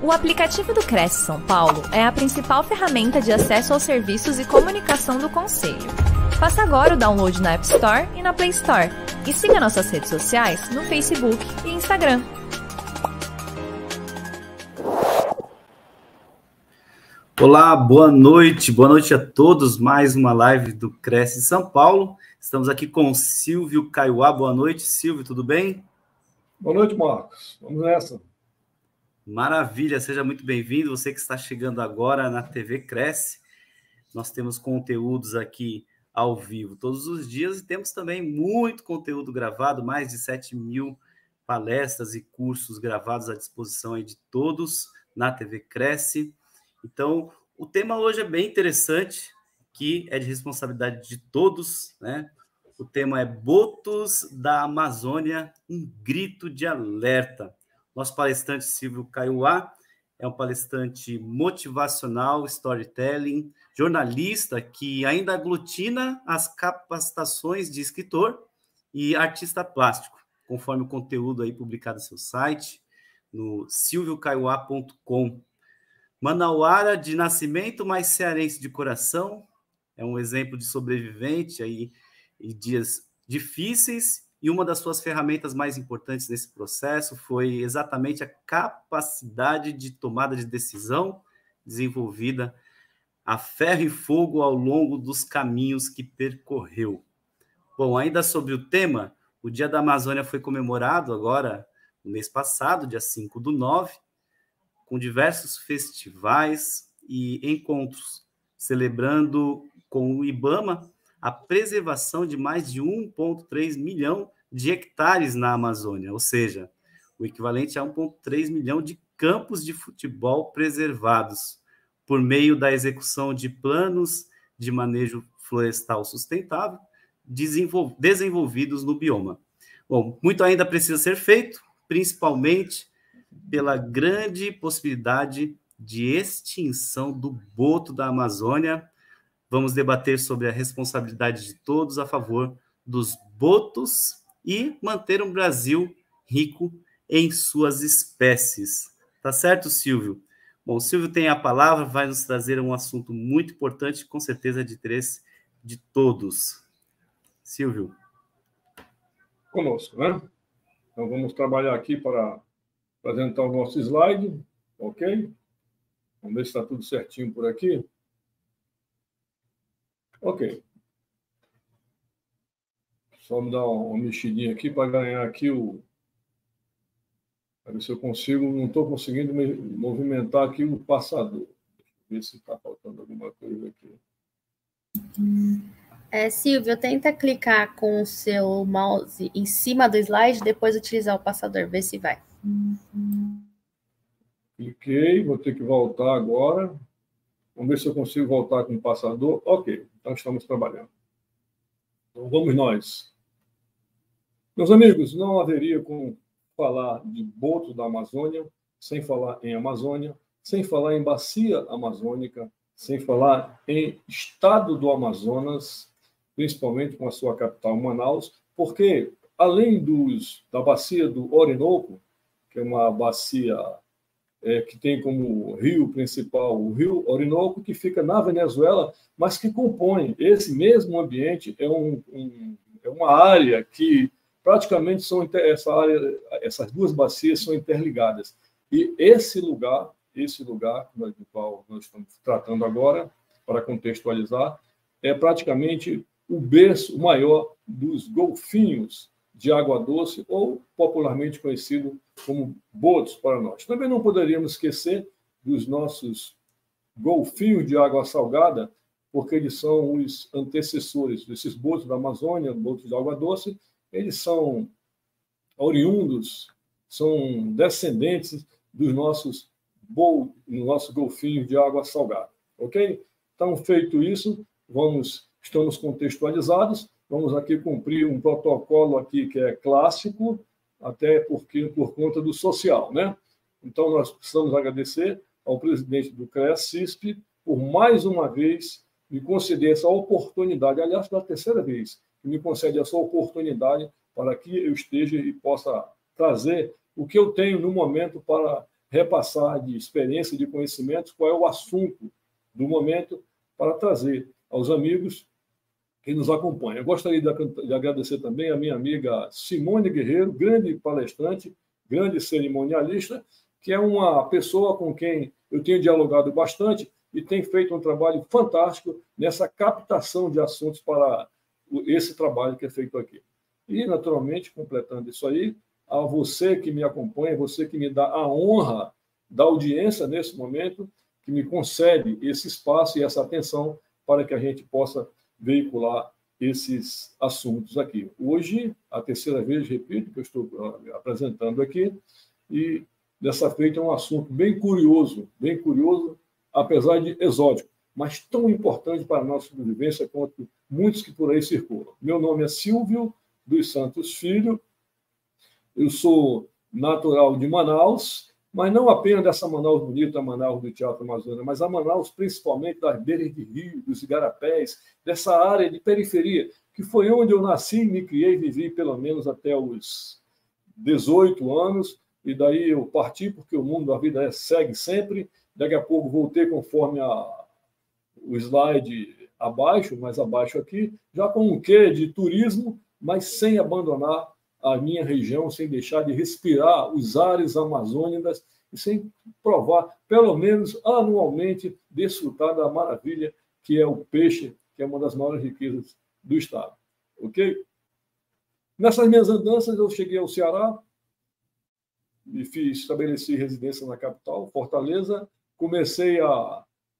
O aplicativo do Cresce São Paulo é a principal ferramenta de acesso aos serviços e comunicação do Conselho. Faça agora o download na App Store e na Play Store. E siga nossas redes sociais no Facebook e Instagram. Olá, boa noite a todos. Mais uma live do Cresce São Paulo. Estamos aqui com o Silvio Kaiowá. Boa noite, Silvio, tudo bem? Boa noite, Marcos. Vamos nessa. Maravilha, seja muito bem-vindo. Você que está chegando agora na TV Cresce. Nós temos conteúdos aqui ao vivo todos os dias e temos também muito conteúdo gravado, mais de 7.000 palestras e cursos gravados à disposição aí de todos na TV Cresce. Então, o tema hoje é bem interessante, que é de responsabilidade de todos, né? O tema é Botos da Amazônia, um grito de alerta. Nosso palestrante Silvio Kaiowá é um palestrante motivacional, storytelling, jornalista que ainda aglutina as capacitações de escritor e artista plástico, conforme o conteúdo aí publicado no seu site, no silviokaiowá.com. Manauara de nascimento, mas cearense de coração, é um exemplo de sobrevivente aí em dias difíceis, e uma das suas ferramentas mais importantes nesse processo foi exatamente a capacidade de tomada de decisão desenvolvida a ferro e fogo ao longo dos caminhos que percorreu. Bom, ainda sobre o tema, o Dia da Amazônia foi comemorado agora no mês passado, dia 5/9, com diversos festivais e encontros, celebrando com o IBAMA a preservação de mais de 1,3 milhão de hectares na Amazônia, ou seja, o equivalente a 1,3 milhão de campos de futebol preservados, por meio da execução de planos de manejo florestal sustentável desenvolvidos no bioma. Bom, muito ainda precisa ser feito, principalmente pela grande possibilidade de extinção do boto da Amazônia. Vamos debater sobre a responsabilidade de todos a favor dos botos e manter um Brasil rico em suas espécies. Tá certo, Silvio? Bom, o Silvio tem a palavra, vai nos trazer um assunto muito importante, com certeza de interesse de todos. Silvio. Conosco, né? Então, vamos trabalhar aqui para apresentar o nosso slide, ok? Vamos ver se está tudo certinho por aqui. Ok. Só me dar uma mexidinha aqui para ganhar aqui o... Para ver se eu consigo... Não estou conseguindo movimentar aqui o passador. Deixa eu ver se está faltando alguma coisa aqui. Silvio, tenta clicar com o seu mouse em cima do slide, depois utilizar o passador, ver se vai. Cliquei, vou ter que voltar agora. Vamos ver se eu consigo voltar com o passador. Ok, então estamos trabalhando. Então vamos nós. Meus amigos, não haveria como falar de boto da Amazônia, sem falar em Amazônia, sem falar em bacia amazônica, sem falar em estado do Amazonas, principalmente com a sua capital, Manaus, porque além da bacia do Orinoco, que é uma bacia que tem como rio principal o rio Orinoco, que fica na Venezuela, mas que compõe esse mesmo ambiente, é uma área que praticamente essas duas bacias são interligadas. E esse lugar do qual nós estamos tratando agora, para contextualizar, é praticamente o berço maior dos golfinhos de água doce, ou popularmente conhecido como botos para nós. Também não poderíamos esquecer dos nossos golfinhos de água salgada, porque eles são os antecessores desses botos da Amazônia, botos de água doce. Eles são oriundos, são descendentes dos nossos golfinhos de água salgada. Ok? Então, feito isso, estamos contextualizados. Vamos aqui cumprir um protocolo aqui que é clássico, até porque por conta do social, né? Então, nós precisamos agradecer ao presidente do CREA-CISP por mais uma vez me conceder essa oportunidade, aliás, pela terceira vez, que me concede essa oportunidade para que eu esteja e possa trazer o que eu tenho no momento para repassar de experiência, de conhecimentos, qual é o assunto do momento para trazer aos amigos que nos acompanham. Eu gostaria de agradecer também a minha amiga Simone Guerreiro, grande palestrante, grande cerimonialista, que é uma pessoa com quem eu tenho dialogado bastante e tem feito um trabalho fantástico nessa captação de assuntos para esse trabalho que é feito aqui. E, naturalmente, completando isso aí, a você que me acompanha, você que me dá a honra da audiência nesse momento, que me concede esse espaço e essa atenção para que a gente possa veicular esses assuntos aqui. Hoje, a terceira vez, repito, que eu estou apresentando aqui, e dessa feita é um assunto bem curioso, apesar de exótico, mas tão importante para a nossa sobrevivência quanto muitos que por aí circulam. Meu nome é Silvio dos Santos Filho, eu sou natural de Manaus, mas não apenas dessa Manaus bonita, Manaus do Teatro Amazônia, mas a Manaus principalmente das beiras de rio, dos igarapés, dessa área de periferia, que foi onde eu nasci, me criei, vivi pelo menos até os 18 anos, e daí eu parti, porque o mundo da vida segue sempre. Daqui a pouco voltei conforme o slide abaixo, mais abaixo aqui, já com um quê de turismo, mas sem abandonar a minha região, sem deixar de respirar os ares amazônicos e sem provar, pelo menos anualmente, desfrutar da maravilha que é o peixe, que é uma das maiores riquezas do estado. Ok? Nessas minhas andanças, eu cheguei ao Ceará, estabeleci residência na capital, Fortaleza,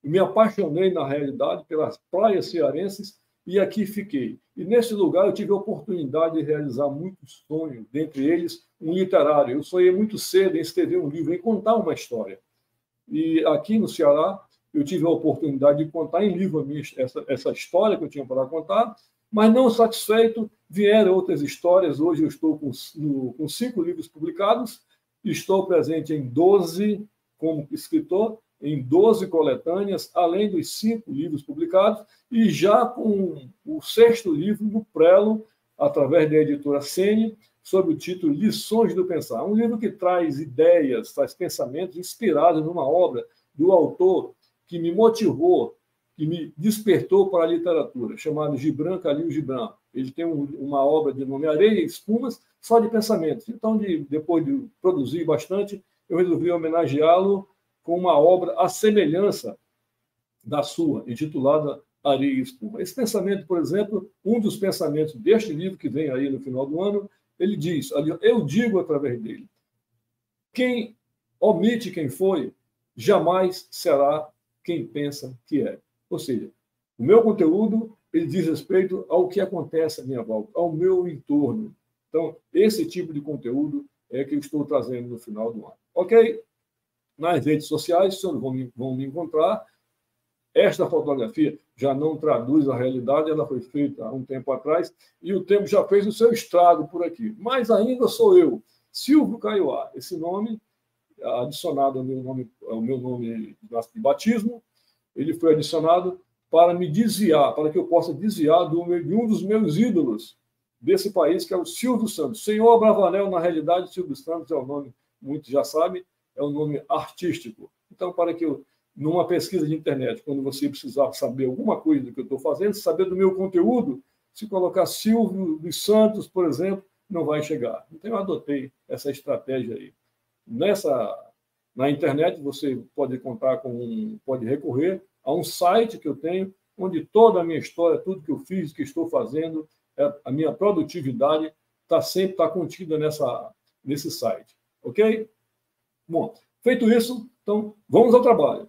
me apaixonei, na realidade, pelas praias cearenses e aqui fiquei. E nesse lugar eu tive a oportunidade de realizar muitos sonhos, dentre eles um literário. Eu sonhei muito cedo em escrever um livro, em contar uma história. E aqui no Ceará eu tive a oportunidade de contar em livro essa história que eu tinha para contar, mas não satisfeito, vieram outras histórias. Hoje eu estou com 5 livros publicados, estou presente em 12 como escritor, em 12 coletâneas, além dos 5 livros publicados, e já com o 6º livro no prelo, através da editora Sene, sob o título Lições do Pensar. Um livro que traz ideias, traz pensamentos inspirados numa obra do autor que me motivou, que me despertou para a literatura, chamado Gibran Khalil Gibran. Ele tem uma obra de nome Areia e Espumas, só de pensamentos. Então, depois de produzir bastante, eu resolvi homenageá-lo com uma obra à semelhança da sua, intitulada Areia e Espuma. Esse pensamento, por exemplo, um dos pensamentos deste livro, que vem aí no final do ano, ele diz, eu digo através dele, quem omite quem foi, jamais será quem pensa que é. Ou seja, o meu conteúdo ele diz respeito ao que acontece à minha volta, ao meu entorno. Então, esse tipo de conteúdo é que eu estou trazendo no final do ano. Ok? Nas redes sociais, os senhores vão me encontrar. Esta fotografia já não traduz a realidade, ela foi feita há um tempo atrás, e o tempo já fez o seu estrago por aqui. Mas ainda sou eu, Silvio Caiuá. Esse nome, adicionado ao meu nome de batismo, ele foi adicionado para me desviar, para que eu possa desviar de um dos meus ídolos desse país, que é o Silvio Santos. Senhor Abravanel, na realidade, Silvio Santos é o nome, muitos já sabem, é um nome artístico. Então, para que eu, numa pesquisa de internet, quando você precisar saber alguma coisa do que eu estou fazendo, saber do meu conteúdo, se colocar Silvio dos Santos, por exemplo, não vai chegar. Então, eu adotei essa estratégia aí. Na internet, você pode pode recorrer a um site que eu tenho, onde toda a minha história, tudo que eu fiz, que estou fazendo, a minha produtividade está contida nesse site. Ok? Bom, feito isso, então, vamos ao trabalho.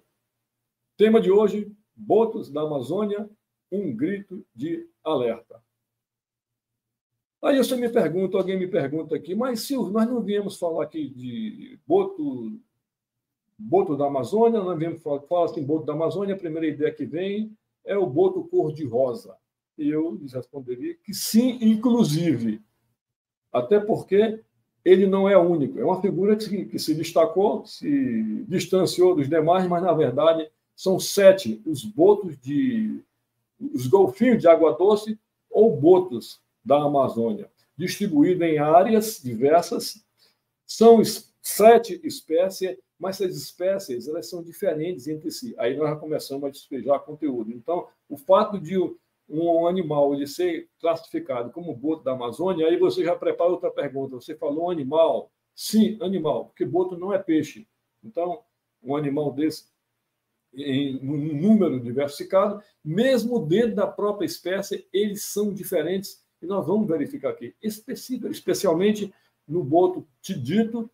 Tema de hoje, botos da Amazônia, um grito de alerta. Aí alguém me pergunta aqui, mas Silvio, nós não viemos falar aqui de boto da Amazônia, nós viemos falar assim, boto da Amazônia, a primeira ideia que vem é o boto cor-de-rosa. E eu lhes responderia que sim, inclusive. Até porque ele não é único. É uma figura que se destacou, se distanciou dos demais, mas, na verdade, são 7 os golfinhos de água doce ou botos da Amazônia, distribuídos em áreas diversas. São 7 espécies mas as espécies elas são diferentes entre si. Aí nós já começamos a despejar conteúdo. Então, o fato de um animal ele ser classificado como boto da Amazônia, aí você já prepara outra pergunta. Você falou animal? Sim, animal, porque boto não é peixe. Então, um animal desse, em um número diversificado, mesmo dentro da própria espécie, eles são diferentes, e nós vamos verificar aqui, especialmente no boto tidito,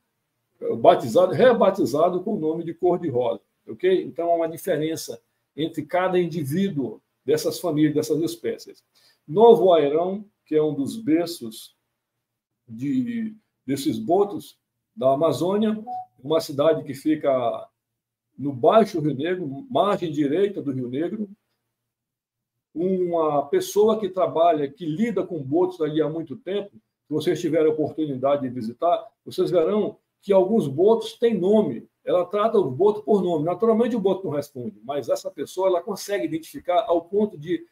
rebatizado com o nome de cor-de-rosa. Okay? Então, há uma diferença entre cada indivíduo dessas famílias, dessas espécies. Novo Airão, que é um dos berços desses botos da Amazônia, uma cidade que fica no Baixo Rio Negro, margem direita do Rio Negro. Uma pessoa que trabalha, que lida com botos ali há muito tempo, se vocês tiverem a oportunidade de visitar, vocês verão que alguns botos têm nome. Ela trata o boto por nome. Naturalmente, o boto não responde, mas essa pessoa ela consegue identificar ao ponto de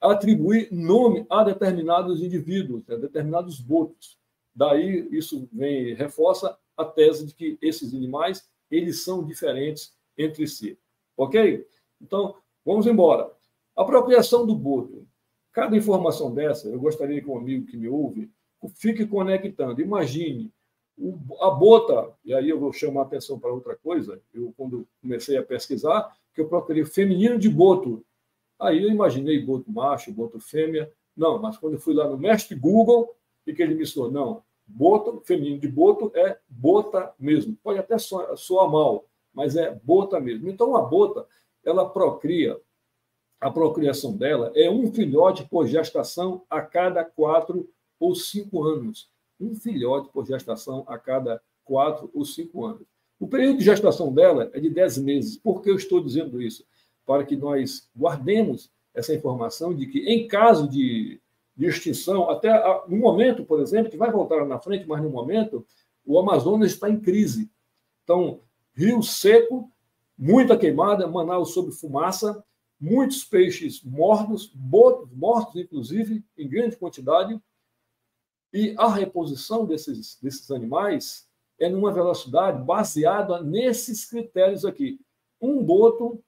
atribuir nome a determinados indivíduos, a determinados botos. Daí, isso reforça a tese de que esses animais eles são diferentes entre si. Ok? Então, vamos embora. Apropriação do boto. Cada informação dessa, eu gostaria que um amigo que me ouve fique conectando. Imagine a bota, e aí eu vou chamar a atenção para outra coisa, quando comecei a pesquisar, que eu procurei feminino de boto. Aí eu imaginei boto macho, boto fêmea. Não, mas quando eu fui lá no mestre Google, o que ele me ensinou? Não, boto, feminino de boto é bota mesmo. Pode até soar mal, mas é bota mesmo. Então, a bota, ela procria, a procriação dela é um filhote por gestação a cada 4 ou 5 anos. Um filhote por gestação a cada 4 ou 5 anos. O período de gestação dela é de 10 meses. Por que eu estou dizendo isso? Para que nós guardemos essa informação de que, em caso de extinção, até no momento, por exemplo, que vai voltar lá na frente, mas no momento, o Amazonas está em crise. Então, rio seco, muita queimada, Manaus sob fumaça, muitos peixes mortos, botos mortos, inclusive, em grande quantidade, e a reposição desses animais é numa velocidade baseada nesses critérios aqui. Um boto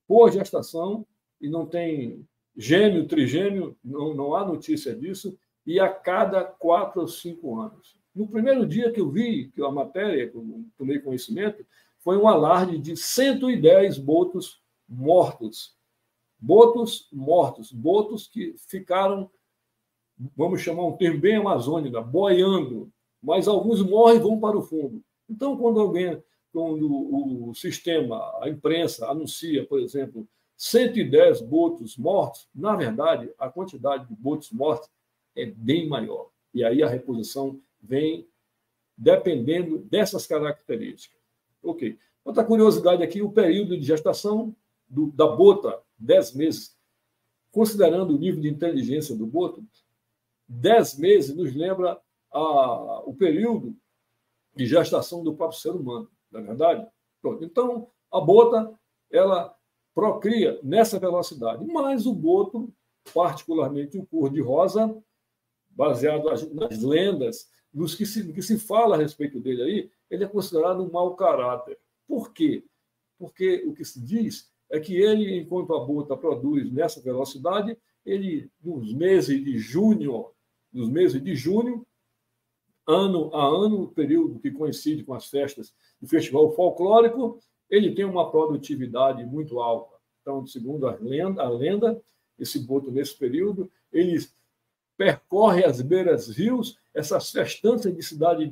por gestação, e não tem gêmeo, trigêmeo, não há notícia disso, e a cada 4 ou 5 anos. No primeiro dia que eu vi que a matéria, que eu tomei conhecimento, foi um alarde de 110 botos mortos. Botos mortos, botos que ficaram, vamos chamar um termo bem amazônico, boiando, mas alguns morrem e vão para o fundo. Então, quando o sistema, a imprensa anuncia, por exemplo, 110 botos mortos, na verdade, a quantidade de botos mortos é bem maior. E aí a reposição vem dependendo dessas características. Ok. Outra curiosidade aqui, o período de gestação da bota, 10 meses. Considerando o nível de inteligência do boto, 10 meses nos lembra o período de gestação do próprio ser humano, não é verdade? Pronto. Então, a bota, ela procria nessa velocidade, mas o boto, particularmente o cor-de-rosa, baseado nas lendas, nos que se fala a respeito dele aí, ele é considerado um mau caráter. Por quê? Porque o que se diz é que ele, enquanto a bota produz nessa velocidade, ele, nos meses de junho, ano a ano, o período que coincide com as festas do festival folclórico, ele tem uma produtividade muito alta. Então, segundo a lenda, esse boto, nesse período, ele percorre as beiras rios, essas festanças de cidade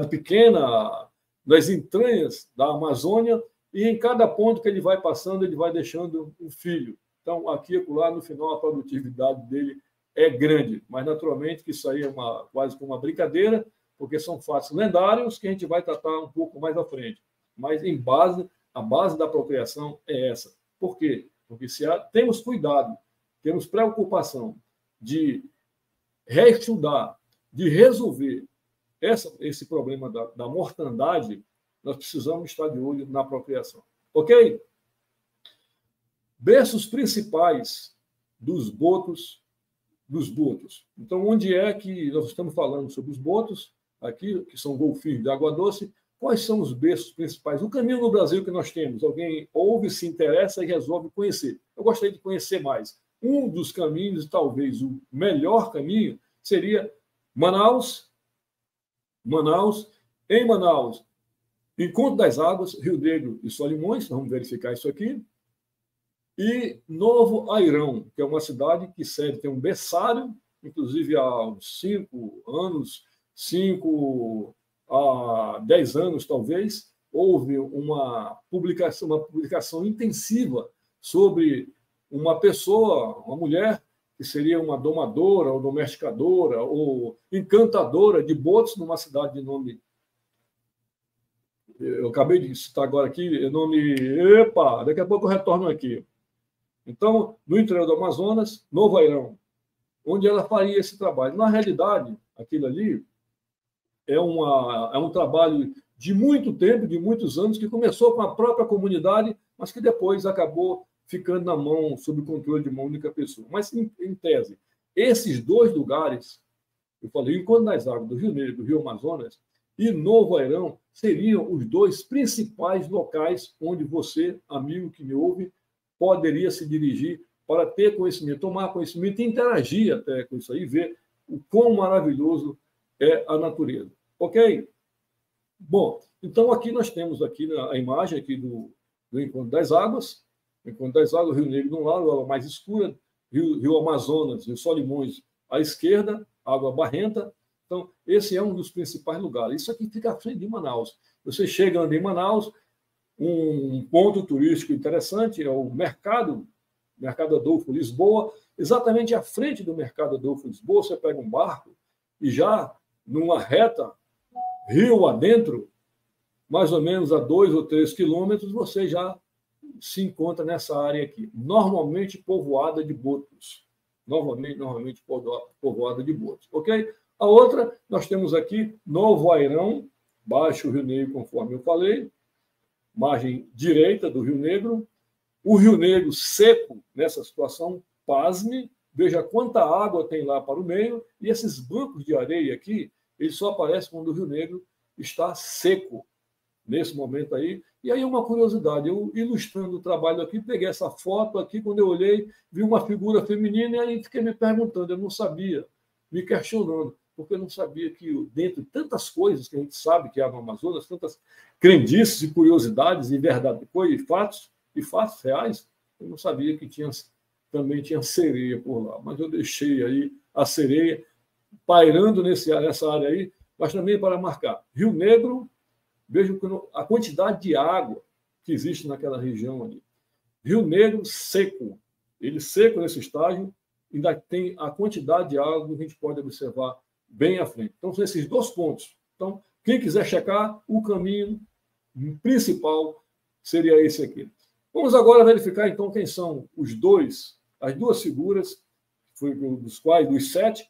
pequena, nas entranhas da Amazônia, e em cada ponto que ele vai passando, ele vai deixando um filho. Então, aqui e acolá, no final, a produtividade dele é grande, mas naturalmente que isso aí é quase que uma brincadeira, porque são fatos lendários que a gente vai tratar um pouco mais à frente. Mas a base da procriação é essa. Por quê? Porque temos cuidado, temos preocupação de reestudar, de resolver esse problema da mortandade, nós precisamos estar de olho na procriação. Ok? Berços principais dos botos. Então, onde é que nós estamos falando sobre os botos? aqui, que são golfinhos de água doce, quais são os berços principais? O caminho no Brasil que nós temos, alguém ouve, se interessa e resolve conhecer. Eu gostaria de conhecer mais. Um dos caminhos, talvez o melhor caminho, seria Manaus, em Manaus, Encontro das Águas, Rio Negro e Solimões, vamos verificar isso aqui, e Novo Airão, que é uma cidade que tem um berçário, inclusive há uns 5 anos, 5 a 10 anos, talvez, houve uma publicação intensiva sobre uma pessoa, uma mulher, que seria uma domadora, ou domesticadora, ou encantadora de botos numa cidade de nome... Eu acabei de citar agora aqui, nome... Epa, daqui a pouco eu retorno aqui. Então, no interior do Amazonas, Novo Airão, onde ela faria esse trabalho. Na realidade, aquilo ali é um trabalho de muito tempo, de muitos anos, que começou com a própria comunidade, mas que depois acabou ficando na mão, sob o controle de uma única pessoa. Mas, em tese, esses 2 lugares, eu falei, Encontro das Águas do Rio Negro, do Rio Amazonas, e Novo Airão, seriam os 2 principais locais onde você, amigo que me ouve, poderia se dirigir para ter conhecimento, tomar conhecimento e interagir até com isso aí, ver o quão maravilhoso é a natureza. Ok? Bom, então aqui nós temos aqui a imagem aqui do Encontro das Águas, Encontro das Águas, Rio Negro de um lado, água mais escura, Rio Amazonas, Rio Solimões à esquerda, água barrenta. Então, esse é um dos principais lugares. Isso aqui fica à frente de Manaus. Você chega em Manaus, um ponto turístico interessante é o Mercado Adolfo Lisboa, exatamente à frente do Mercado Adolfo Lisboa, você pega um barco e já numa reta, rio adentro, mais ou menos a 2 ou 3 quilômetros, você já se encontra nessa área aqui, normalmente povoada de botos. Normalmente povoada de botos, ok? A outra, nós temos aqui Novo Airão, baixo Rio Negro, conforme eu falei, margem direita do Rio Negro, o Rio Negro seco nessa situação, pasme, veja quanta água tem lá para o meio, e esses bancos de areia aqui, eles só aparecem quando o Rio Negro está seco, nesse momento aí. E aí uma curiosidade, eu ilustrando o trabalho aqui, peguei essa foto aqui, quando eu olhei, vi uma figura feminina, e aí fiquei me perguntando, eu não sabia, me questionando, porque eu não sabia que, dentro de tantas coisas que a gente sabe que há no Amazonas, tantas crendices e curiosidades e verdade, e fatos reais, eu não sabia que também tinha sereia por lá. Mas eu deixei aí a sereia pairando nessa área aí, mas também para marcar. Rio Negro, vejo a quantidade de água que existe naquela região ali. Rio Negro seco. Ele seco nesse estágio, ainda tem a quantidade de água que a gente pode observar bem à frente. Então, são esses 2 pontos. Então, quem quiser checar, o caminho principal seria esse aqui. Vamos agora verificar, então, quem são as 2 figuras, dos 7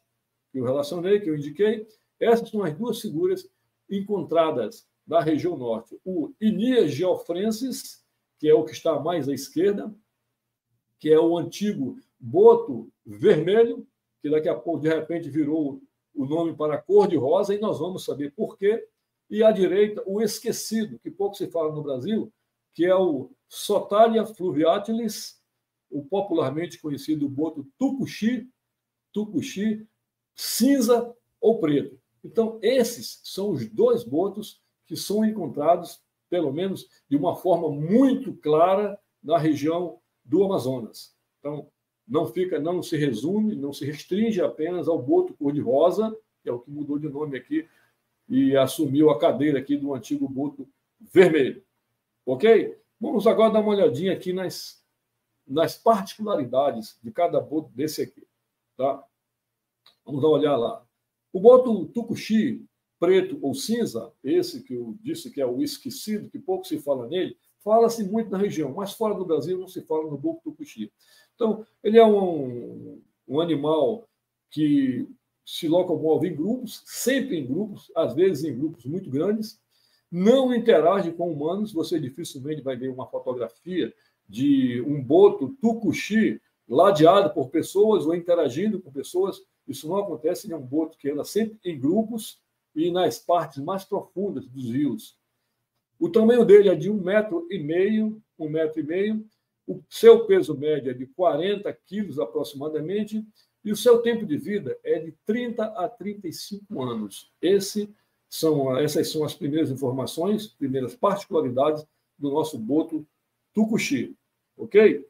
que eu relacionei, que eu indiquei. Essas são as 2 figuras encontradas na região norte. O Inia geofrensis, que é o que está mais à esquerda, que é o antigo boto vermelho, que daqui a pouco, de repente, virou o nome para cor-de-rosa, e nós vamos saber por quê. E à direita, o esquecido, que pouco se fala no Brasil, que é o Sotalia fluviatilis, o popularmente conhecido boto tucuxi, cinza ou preto. Então, esses são os 2 botos que são encontrados, pelo menos de uma forma muito clara, na região do Amazonas. Então, não se resume, não se restringe apenas ao boto cor-de-rosa, que é o que mudou de nome aqui e assumiu a cadeira aqui do antigo boto vermelho. Ok? Vamos agora dar uma olhadinha aqui nas particularidades de cada boto desse aqui. Tá? Vamos dar uma olhada lá. O boto tucuxi, preto ou cinza, esse que eu disse que é o esquecido, que pouco se fala nele, fala-se muito na região, mas fora do Brasil não se fala no boto tucuxi. Então, ele é um animal que se locomove em grupos, sempre em grupos, às vezes em grupos muito grandes, não interage com humanos, você dificilmente vai ver uma fotografia de um boto tucuxi ladeado por pessoas ou interagindo com pessoas. Isso não acontece, ele é um boto que anda sempre em grupos, e nas partes mais profundas dos rios. O tamanho dele é de 1,5 m, o seu peso médio é de 40 quilos aproximadamente, e o seu tempo de vida é de 30 a 35 anos. Essas são as primeiras informações, primeiras particularidades do nosso boto tucuxi, ok?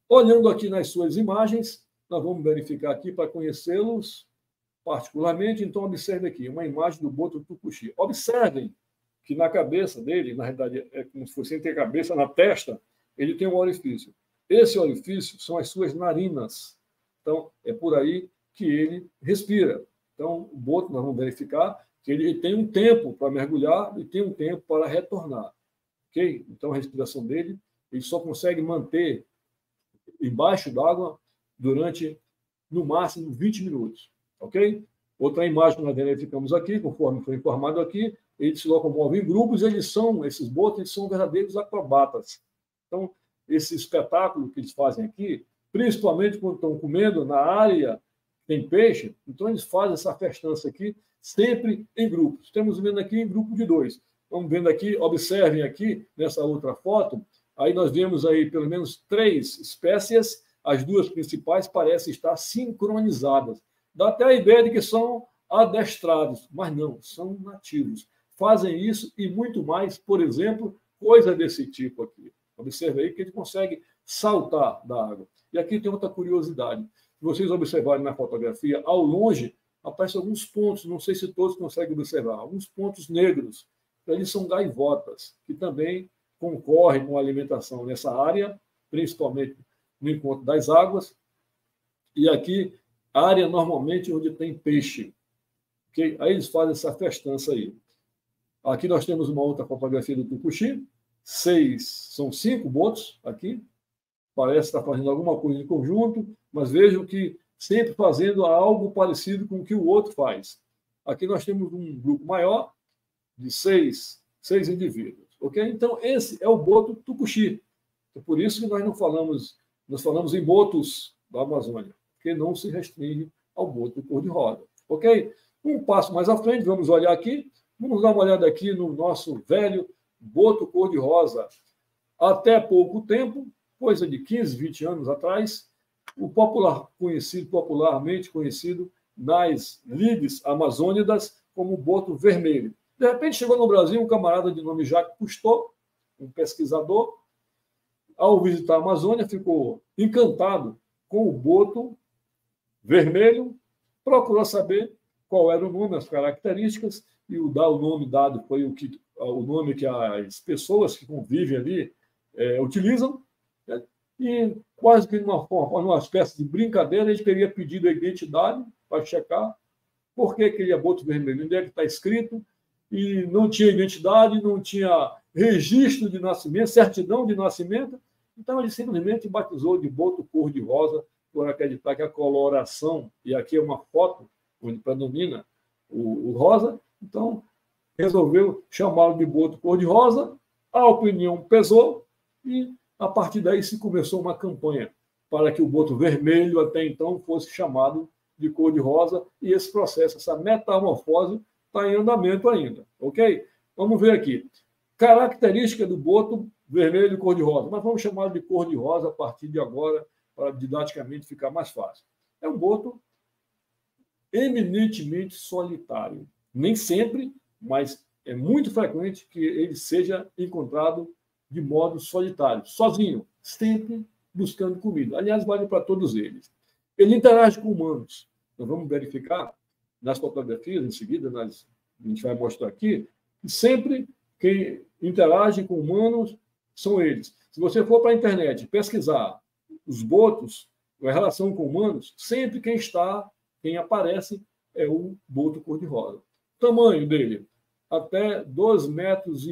Olhando aqui nas suas imagens, nós vamos verificar aqui para conhecê-los particularmente. Então, observe aqui, uma imagem do boto tucuxi. Observem que na cabeça dele, na realidade, é como se fosse entre a cabeça na testa, ele tem um orifício. Esse orifício são as suas narinas. Então, é por aí que ele respira. Então, o boto, nós vamos verificar que ele tem um tempo para mergulhar e tem um tempo para retornar. Ok? Então, a respiração dele, ele só consegue manter embaixo d'água durante, no máximo, 20 minutos. Ok? Outra imagem que nós verificamos aqui, conforme foi informado aqui, eles se locomovem em grupos, esses botos eles são verdadeiros acrobatas. Então, esse espetáculo que eles fazem aqui, principalmente quando estão comendo na área que tem peixe, então eles fazem essa festança aqui sempre em grupos. Estamos vendo aqui em grupo de 2. Vamos vendo aqui, observem aqui, nessa outra foto, aí nós vemos aí pelo menos 3 espécies, as 2 principais parecem estar sincronizadas. Dá até a ideia de que são adestrados, mas não, são nativos. Fazem isso e muito mais, por exemplo, coisa desse tipo aqui. Observe aí que ele consegue saltar da água. E aqui tem outra curiosidade. Se vocês observarem na fotografia, ao longe, aparecem alguns pontos, não sei se todos conseguem observar, alguns pontos negros. Eles são gaivotas, que também concorrem com a alimentação nessa área, principalmente no encontro das águas. E aqui, área normalmente onde tem peixe. Okay? Aí eles fazem essa festança aí. Aqui nós temos uma outra fotografia do tucuxi. São 5 botos aqui. Parece estar fazendo alguma coisa em conjunto, mas vejam que sempre fazendo algo parecido com o que o outro faz. Aqui nós temos um grupo maior de 6 indivíduos. Okay? Então, esse é o boto tucuxi. É por isso que nós falamos em botos da Amazônia, que não se restringe ao boto cor-de-rosa. Ok? Um passo mais à frente, vamos olhar aqui. Vamos dar uma olhada aqui no nosso velho boto cor-de-rosa. Até pouco tempo, coisa de 15, 20 anos atrás, o popularmente conhecido nas lides amazônidas como boto vermelho. De repente, chegou no Brasil um camarada de nome Jacques Cousteau, um pesquisador. Ao visitar a Amazônia, ficou encantado com o boto vermelho, procurou saber qual era o nome, as características, e o nome dado foi o nome que as pessoas que convivem ali utilizam. Né? E quase que numa espécie de brincadeira, ele teria pedido a identidade para checar por que ele é boto vermelho, onde é que está escrito, e não tinha identidade, não tinha registro de nascimento, certidão de nascimento. Então, ele simplesmente batizou de boto cor-de-rosa, por acreditar que a coloração, e aqui é uma foto onde predomina o rosa, então resolveu chamá-lo de boto cor-de-rosa, a opinião pesou, e a partir daí se começou uma campanha para que o boto vermelho, até então, fosse chamado de cor-de-rosa, e esse processo, essa metamorfose, está em andamento ainda. Ok? Vamos ver aqui. Característica do boto vermelho e cor-de-rosa, mas vamos chamar de cor-de-rosa a partir de agora, para didaticamente ficar mais fácil. É um boto eminentemente solitário. Nem sempre, mas é muito frequente que ele seja encontrado de modo solitário, sozinho, sempre buscando comida. Aliás, vale para todos eles. Ele interage com humanos. Nós vamos verificar nas fotografias, em seguida, a gente vai mostrar aqui, que sempre quem interage com humanos são eles. Se você for para a internet pesquisar os botos, a relação com humanos, sempre quem aparece é o boto cor-de-rosa. O tamanho dele, até 2,5 metros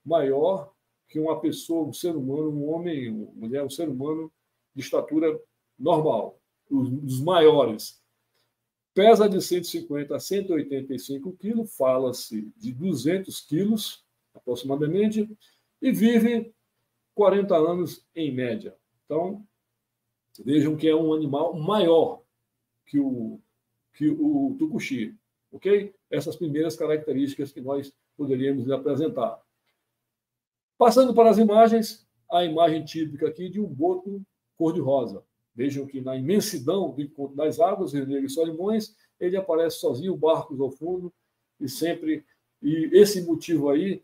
maior que uma pessoa, um ser humano, um homem, uma mulher, um ser humano de estatura normal, os maiores. Pesa de 150 a 185 quilos, fala-se de 200 quilos, aproximadamente, e vive 40 anos em média. Então, vejam que é um animal maior que o tucuxi. ok? Essas primeiras características que nós poderíamos lhe apresentar. Passando para as imagens, a imagem típica aqui de um boto cor-de-rosa. Vejam que na imensidão do encontro das águas, Rio Negro e Solimões, ele aparece sozinho, barcos ao fundo, e sempre... E esse motivo aí,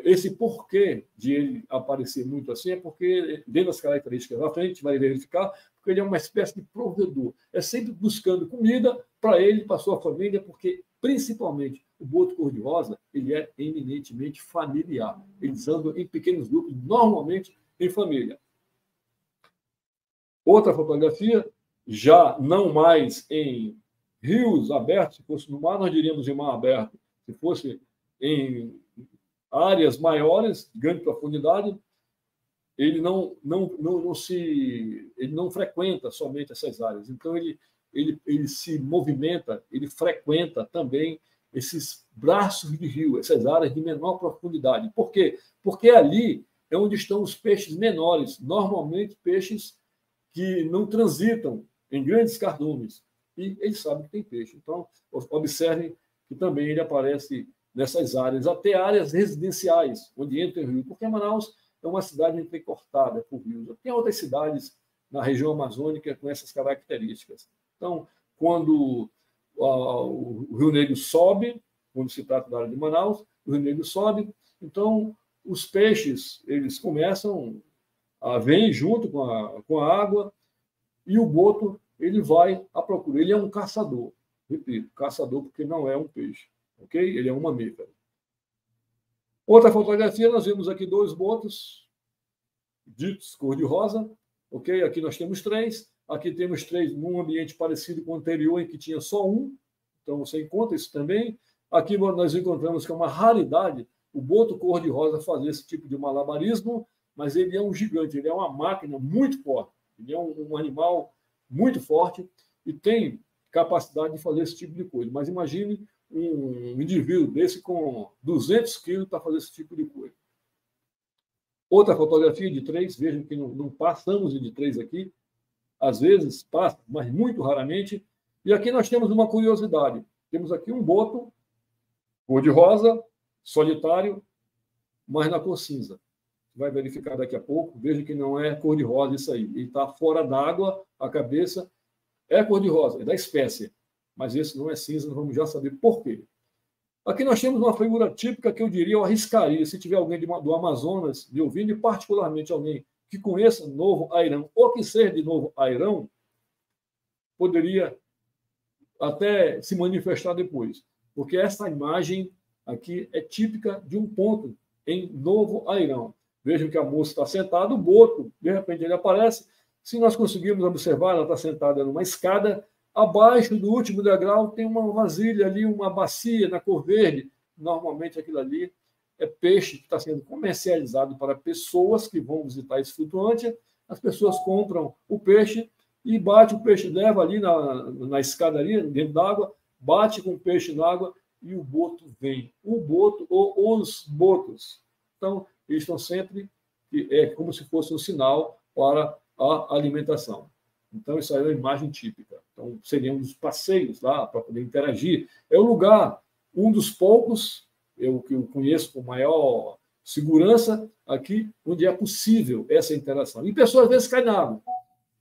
esse porquê de ele aparecer muito assim, é porque, dentro das características da frente, a gente vai verificar, porque ele é uma espécie de provedor. É sempre buscando comida para ele e para sua família, porque, principalmente, o boto cor-de-rosa, ele é eminentemente familiar. Eles andam em pequenos grupos, normalmente em família. Outra fotografia, já não mais em rios abertos, se fosse no mar, nós diríamos em mar aberto. Se fosse em áreas maiores, de grande profundidade, ele não frequenta somente essas áreas. Então, ele se movimenta, ele frequenta também esses braços de rio, essas áreas de menor profundidade. Por quê? Porque ali é onde estão os peixes menores, normalmente peixes que não transitam em grandes cardumes. E ele sabe que tem peixe. Então, observem que também ele aparece nessas áreas, até áreas residenciais, onde entra o rio, porque Manaus é uma cidade entrecortada por rios. Tem outras cidades na região amazônica com essas características. Então, quando o Rio Negro sobe, quando se trata da área de Manaus, o Rio Negro sobe, então os peixes eles começam a vir junto com a água e o boto ele vai à procura. Ele é um caçador, repito, caçador porque não é um peixe. Ok? Ele é um mamífero. Outra fotografia, nós vemos aqui 2 botos, ditos cor-de-rosa. Ok? Aqui nós temos 3. Aqui temos 3 num ambiente parecido com o anterior, em que tinha só um. Então, você encontra isso também. Aqui nós encontramos que é uma raridade o boto cor-de-rosa fazer esse tipo de malabarismo, mas ele é um gigante, ele é uma máquina muito forte. Ele é um animal muito forte e tem capacidade de fazer esse tipo de coisa. Mas imagine um indivíduo desse com 200 quilos para fazer esse tipo de coisa. Outra fotografia de 3, vejam que não passamos de 3 aqui, às vezes passa, mas muito raramente. E aqui nós temos uma curiosidade. Temos aqui um boto cor-de-rosa, solitário, mas na cor cinza. Você vai verificar daqui a pouco, veja que não é cor-de-rosa isso aí. Ele está fora d'água, a cabeça é cor-de-rosa, é da espécie. Mas esse não é cinza, nós vamos já saber por quê. Aqui nós temos uma figura típica que eu diria, eu arriscaria, se tiver alguém do Amazonas me ouvindo, e particularmente alguém que conheça Novo Airão, ou que seja de Novo Airão, poderia até se manifestar depois. Porque essa imagem aqui é típica de um ponto em Novo Airão. Vejam que a moça está sentada, o boto, de repente ele aparece. Se nós conseguirmos observar, ela está sentada numa escada. Abaixo do último degrau tem uma vasilha ali, uma bacia na cor verde. Normalmente aquilo ali é peixe que está sendo comercializado para pessoas que vão visitar esse flutuante. As pessoas compram o peixe e bate o peixe, leva ali na escadaria, dentro d'água, bate com o peixe na água e o boto vem. O boto ou os botos. Então, eles estão sempre, é como se fosse um sinal para a alimentação. Então, isso aí é uma imagem típica. Então, seriam os passeios lá para poder interagir. É o lugar, um dos poucos, que eu conheço com maior segurança aqui, onde é possível essa interação. E pessoas, às vezes, caem na água.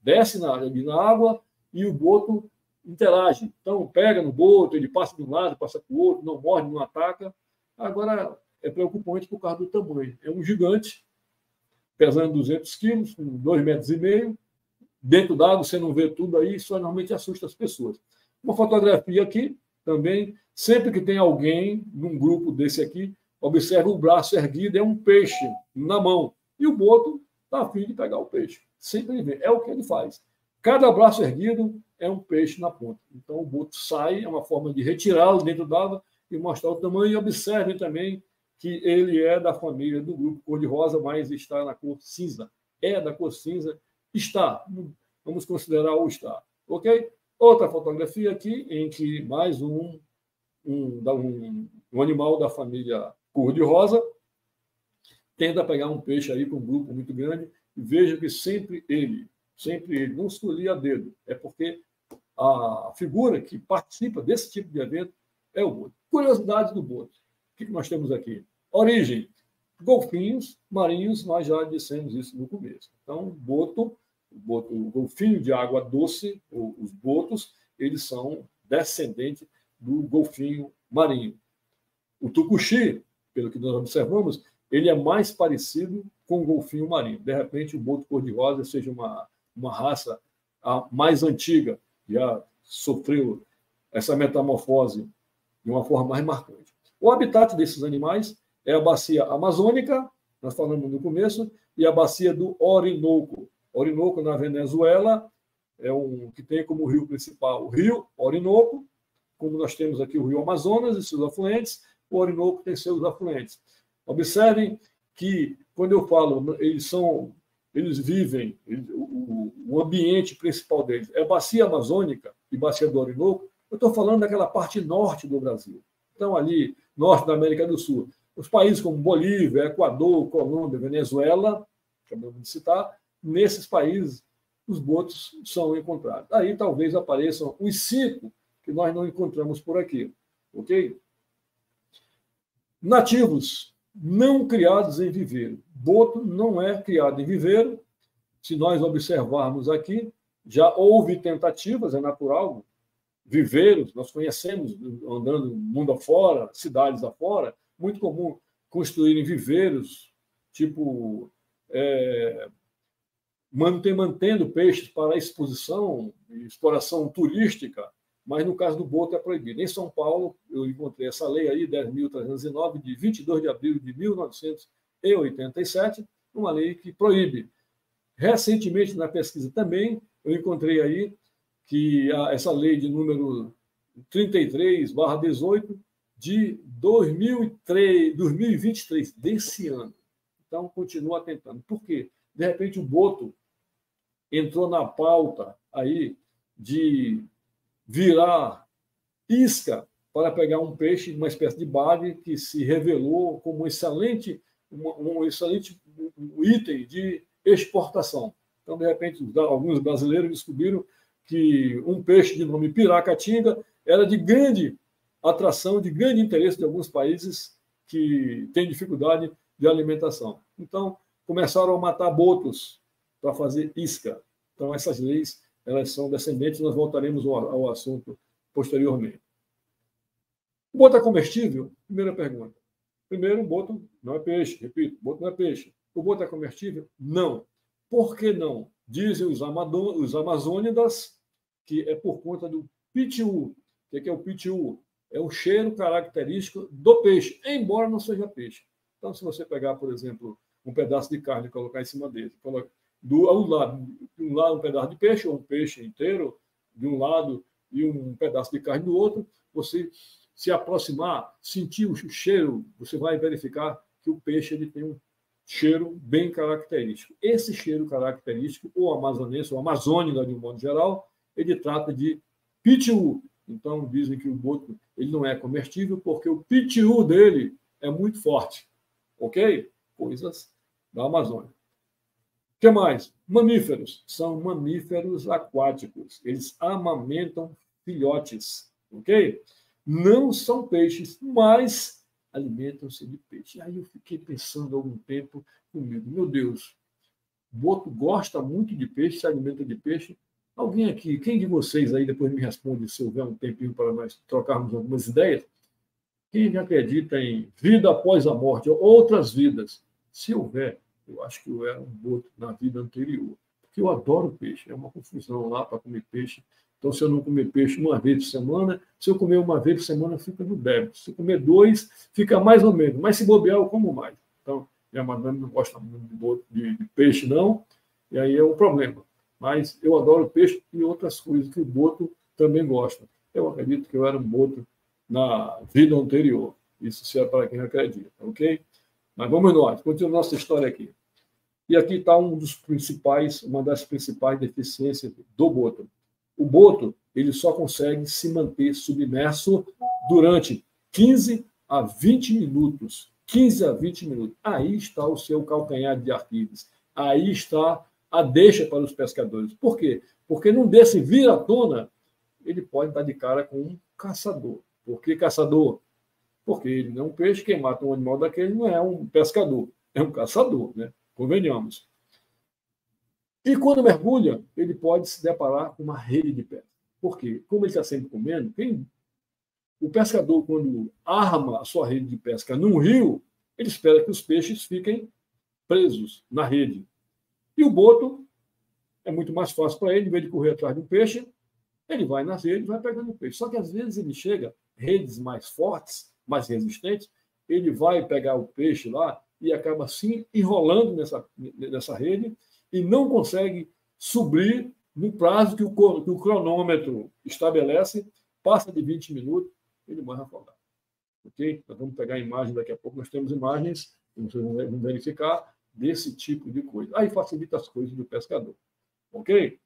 Desce na água e o boto interage. Então, pega no boto, ele passa de um lado, passa para o outro, não morde, não ataca. Agora, é preocupante por causa do tamanho. É um gigante, pesando 200 quilos, com 2,5 metros. Dentro d'água, você não vê tudo aí, isso normalmente assusta as pessoas. Uma fotografia aqui, também, sempre que tem alguém num grupo desse aqui, observa o braço erguido, é um peixe na mão. E o boto está a fim de pegar o peixe. Sempre ele vem. É o que ele faz. Cada braço erguido é um peixe na ponta. Então, o boto sai, é uma forma de retirá-lo dentro d'água e mostrar o tamanho. E observem também que ele é da família do grupo cor-de-rosa, mas está na cor cinza. É da cor cinza. Está. Vamos considerar o está. Ok? Outra fotografia aqui, em que mais um animal da família cor-de-rosa tenta pegar um peixe aí com um grupo muito grande e veja que sempre ele, não escolhia a dedo. É porque a figura que participa desse tipo de evento é o boto. Curiosidades do boto. O que nós temos aqui? Origem. Golfinhos marinhos, nós já dissemos isso no começo. Então, o golfinho de água doce, os botos, eles são descendentes do golfinho marinho. O tucuxi, pelo que nós observamos, ele é mais parecido com o golfinho marinho. De repente, o boto cor-de-rosa seja uma raça mais antiga, já sofreu essa metamorfose de uma forma mais marcante. O habitat desses animais é a bacia amazônica, nós falamos no começo, e a bacia do Orinoco. Orinoco, na Venezuela, é que tem como rio principal o rio Orinoco, como nós temos aqui o rio Amazonas e seus afluentes, o Orinoco tem seus afluentes. Observem que, quando eu falo, eles vivem, o ambiente principal deles é a bacia amazônica e bacia do Orinoco, eu estou falando daquela parte norte do Brasil. Então, ali, norte da América do Sul. Os países como Bolívia, Equador, Colômbia, Venezuela, acabamos de citar, nesses países os botos são encontrados. Aí talvez apareçam os 5 que nós não encontramos por aqui. Ok? Nativos, não criados em viveiro. Boto não é criado em viveiro. Se nós observarmos aqui, já houve tentativas, é natural, viveiros, nós conhecemos, andando mundo afora, cidades afora, muito comum construírem viveiros, tipo, mantendo peixes para exposição, exploração turística, mas no caso do boto é proibido. Em São Paulo, eu encontrei essa lei aí, 10.309, de 22 de abril de 1987, uma lei que proíbe. Recentemente, na pesquisa também, eu encontrei aí que essa lei de número 33/18 de 2023, desse ano. Então, continua tentando. Por quê? De repente, o boto entrou na pauta aí de virar isca para pegar um peixe, uma espécie de bagre, que se revelou como um excelente item de exportação. Então, de repente, alguns brasileiros descobriram que um peixe de nome piracatinga era de grande atração, de grande interesse de alguns países que têm dificuldade de alimentação. Então, começaram a matar botos para fazer isca. Então, essas leis, elas são descendentes, nós voltaremos ao assunto posteriormente. O boto é comestível? Primeira pergunta. Primeiro, o boto não é peixe. Repito, o boto não é peixe. O boto é comestível? Não. Por que não? Dizem os amazônidas que é por conta do pitiu. O que é o pitiu? É o cheiro característico do peixe, embora não seja peixe. Então, se você pegar, por exemplo, um pedaço de carne e colocar em cima dele, de um lado um pedaço de peixe, ou um peixe inteiro de um lado e um pedaço de carne do outro, você se aproximar, sentir o cheiro, você vai verificar que o peixe ele tem um cheiro bem característico. Esse cheiro característico, o amazonense, o amazônica de um modo geral, ele trata de pitiu. Então, dizem que o boto ele não é comestível porque o pitiu dele é muito forte. Ok? Coisas da Amazônia. O que mais? Mamíferos. São mamíferos aquáticos. Eles amamentam filhotes. Ok? Não são peixes, mas alimentam-se de peixe. Aí eu fiquei pensando há algum tempo comigo. Meu Deus, o boto gosta muito de peixe, se alimenta de peixe. Alguém aqui, quem de vocês aí depois me responde se houver um tempinho para nós trocarmos algumas ideias? Quem acredita em vida após a morte, ou outras vidas? Se houver, eu acho que eu era um boto na vida anterior. Porque eu adoro peixe. É uma confusão lá para comer peixe. Então, se eu não comer peixe uma vez por semana, se eu comer uma vez por semana, fica no débito. Se eu comer 2, fica mais ou menos. Mas se bobear, eu como mais. Então, minha madame não gosta muito de peixe, não. E aí é um problema. Mas eu adoro peixe e outras coisas que o boto também gosta. Eu acredito que eu era um boto na vida anterior. Isso se é para quem acredita, ok? Mas vamos nós, continuamos nossa história aqui. E aqui está uma das principais deficiências do boto. O boto ele só consegue se manter submerso durante 15 a 20 minutos. 15 a 20 minutos. Aí está o seu calcanhar de Aquiles. Aí está a deixa para os pescadores. Por quê? Porque num desse vir à tona, ele pode dar de cara com um caçador. Por que caçador? Porque ele não é um peixe, quem mata um animal daquele não é um pescador, é um caçador, né? Convenhamos. E quando mergulha, ele pode se deparar com uma rede de pesca. Por quê? Como ele está sempre comendo, o pescador, quando arma a sua rede de pesca num rio, ele espera que os peixes fiquem presos na rede. E o boto é muito mais fácil para ele, em vez de correr atrás de um peixe, ele vai nas redes e vai pegando o peixe. Só que às vezes ele chega, redes mais fortes, mais resistentes, ele vai pegar o peixe lá e acaba assim enrolando nessa rede e não consegue subir no prazo que o cronômetro estabelece, passa de 20 minutos, ele morre afogado. Ok? Nós vamos pegar a imagem daqui a pouco, nós temos imagens, vocês vão verificar, desse tipo de coisa. Aí facilita as coisas do pescador. Ok?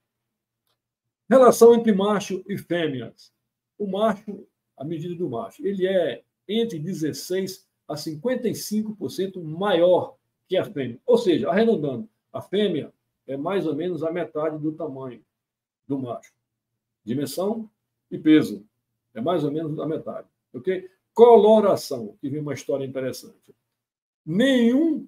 Relação entre macho e fêmeas. O macho, a medida do macho, ele é entre 16% a 55% maior que a fêmea. Ou seja, arredondando, a fêmea é mais ou menos a metade do tamanho do macho. Dimensão e peso. É mais ou menos a metade. Ok? Coloração, que vem uma história interessante.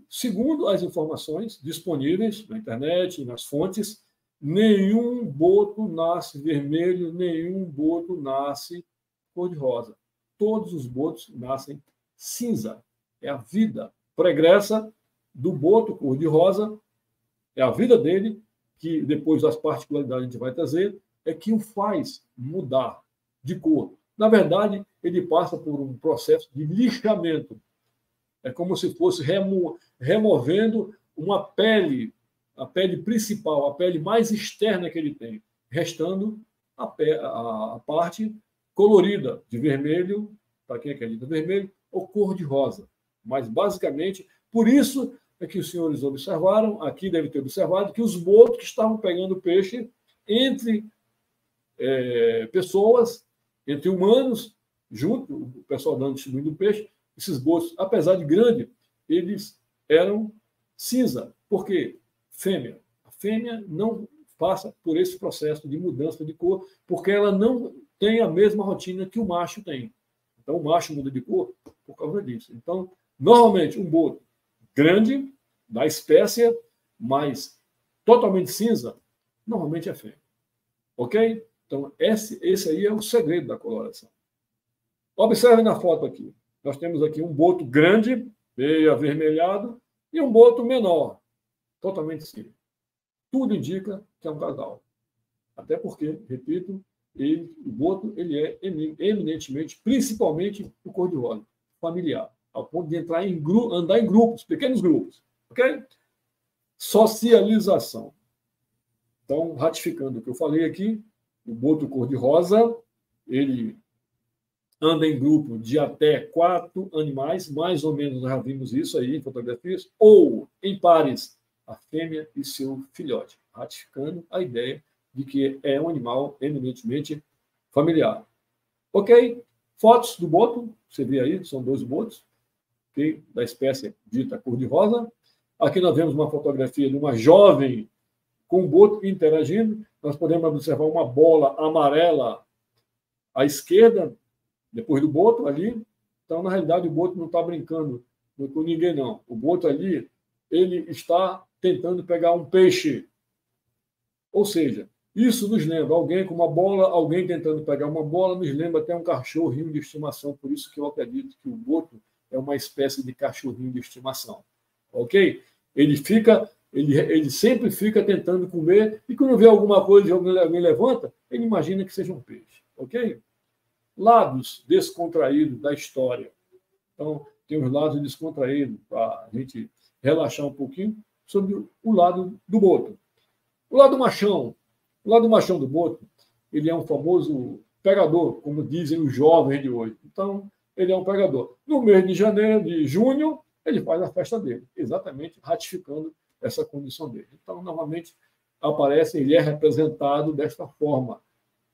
Segundo as informações disponíveis na internet e nas fontes, nenhum boto nasce vermelho, nenhum boto nasce cor-de-rosa. Todos os botos nascem cinza. É a vida pregressa do boto cor-de-rosa, é a vida dele, que depois das particularidades a gente vai trazer, é que o faz mudar de cor. Na verdade, ele passa por um processo de lixamento. É como se fosse removendo uma pele, a pele principal, a pele mais externa que ele tem, restando a parte colorida, de vermelho, para quem acredita vermelho, ou cor-de-rosa. Mas, basicamente, por isso é que os senhores observaram, aqui deve ter observado, que os botos que estavam pegando peixe entre pessoas, entre humanos, junto, o pessoal dando distribuindo peixe, esses botos, apesar de grande, eles eram cinza. Por quê? Fêmea. A fêmea não passa por esse processo de mudança de cor, porque ela não tem a mesma rotina que o macho tem. Então, o macho muda de cor por causa disso. Então, normalmente, um boto grande, da espécie, mas totalmente cinza, normalmente é fêmea. Ok? Então, esse aí é o segredo da coloração. Observe na foto aqui. Nós temos aqui um boto grande, meio avermelhado, e um boto menor, totalmente cinza. Tudo indica que é um casal. Até porque, repito, o boto ele é eminentemente, principalmente o cor-de-rosa, familiar, ao ponto de andar em grupos, pequenos grupos. Ok? Socialização. Então, ratificando o que eu falei aqui, o boto cor-de-rosa, ele anda em grupo de até 4 animais, mais ou menos nós já vimos isso aí em fotografias, ou em pares, a fêmea e seu filhote, ratificando a ideia de que é um animal eminentemente familiar. Ok? Fotos do boto, você vê aí, são 2 botos, okay? Da espécie dita cor-de-rosa. Aqui nós vemos uma fotografia de uma jovem com um boto interagindo. Nós podemos observar uma bola amarela à esquerda, depois do boto ali. Então, na realidade, o boto não está brincando com ninguém, não. O boto ali, ele está tentando pegar um peixe. Ou seja, isso nos lembra alguém com uma bola, alguém tentando pegar uma bola, nos lembra até um cachorrinho de estimação. Por isso que eu acredito que o boto é uma espécie de cachorrinho de estimação. Ok? Ele sempre fica tentando comer e quando vê alguma coisa e alguém levanta, ele imagina que seja um peixe. Ok? Lados descontraídos da história. Então, tem os lados descontraídos para a gente relaxar um pouquinho sobre o lado do boto. O lado machão do boto, ele é um famoso pegador, como dizem os jovens de hoje. Então, ele é um pegador. No mês de janeiro, de junho, ele faz a festa dele, exatamente ratificando essa condição dele. Então, novamente, aparece, ele é representado desta forma.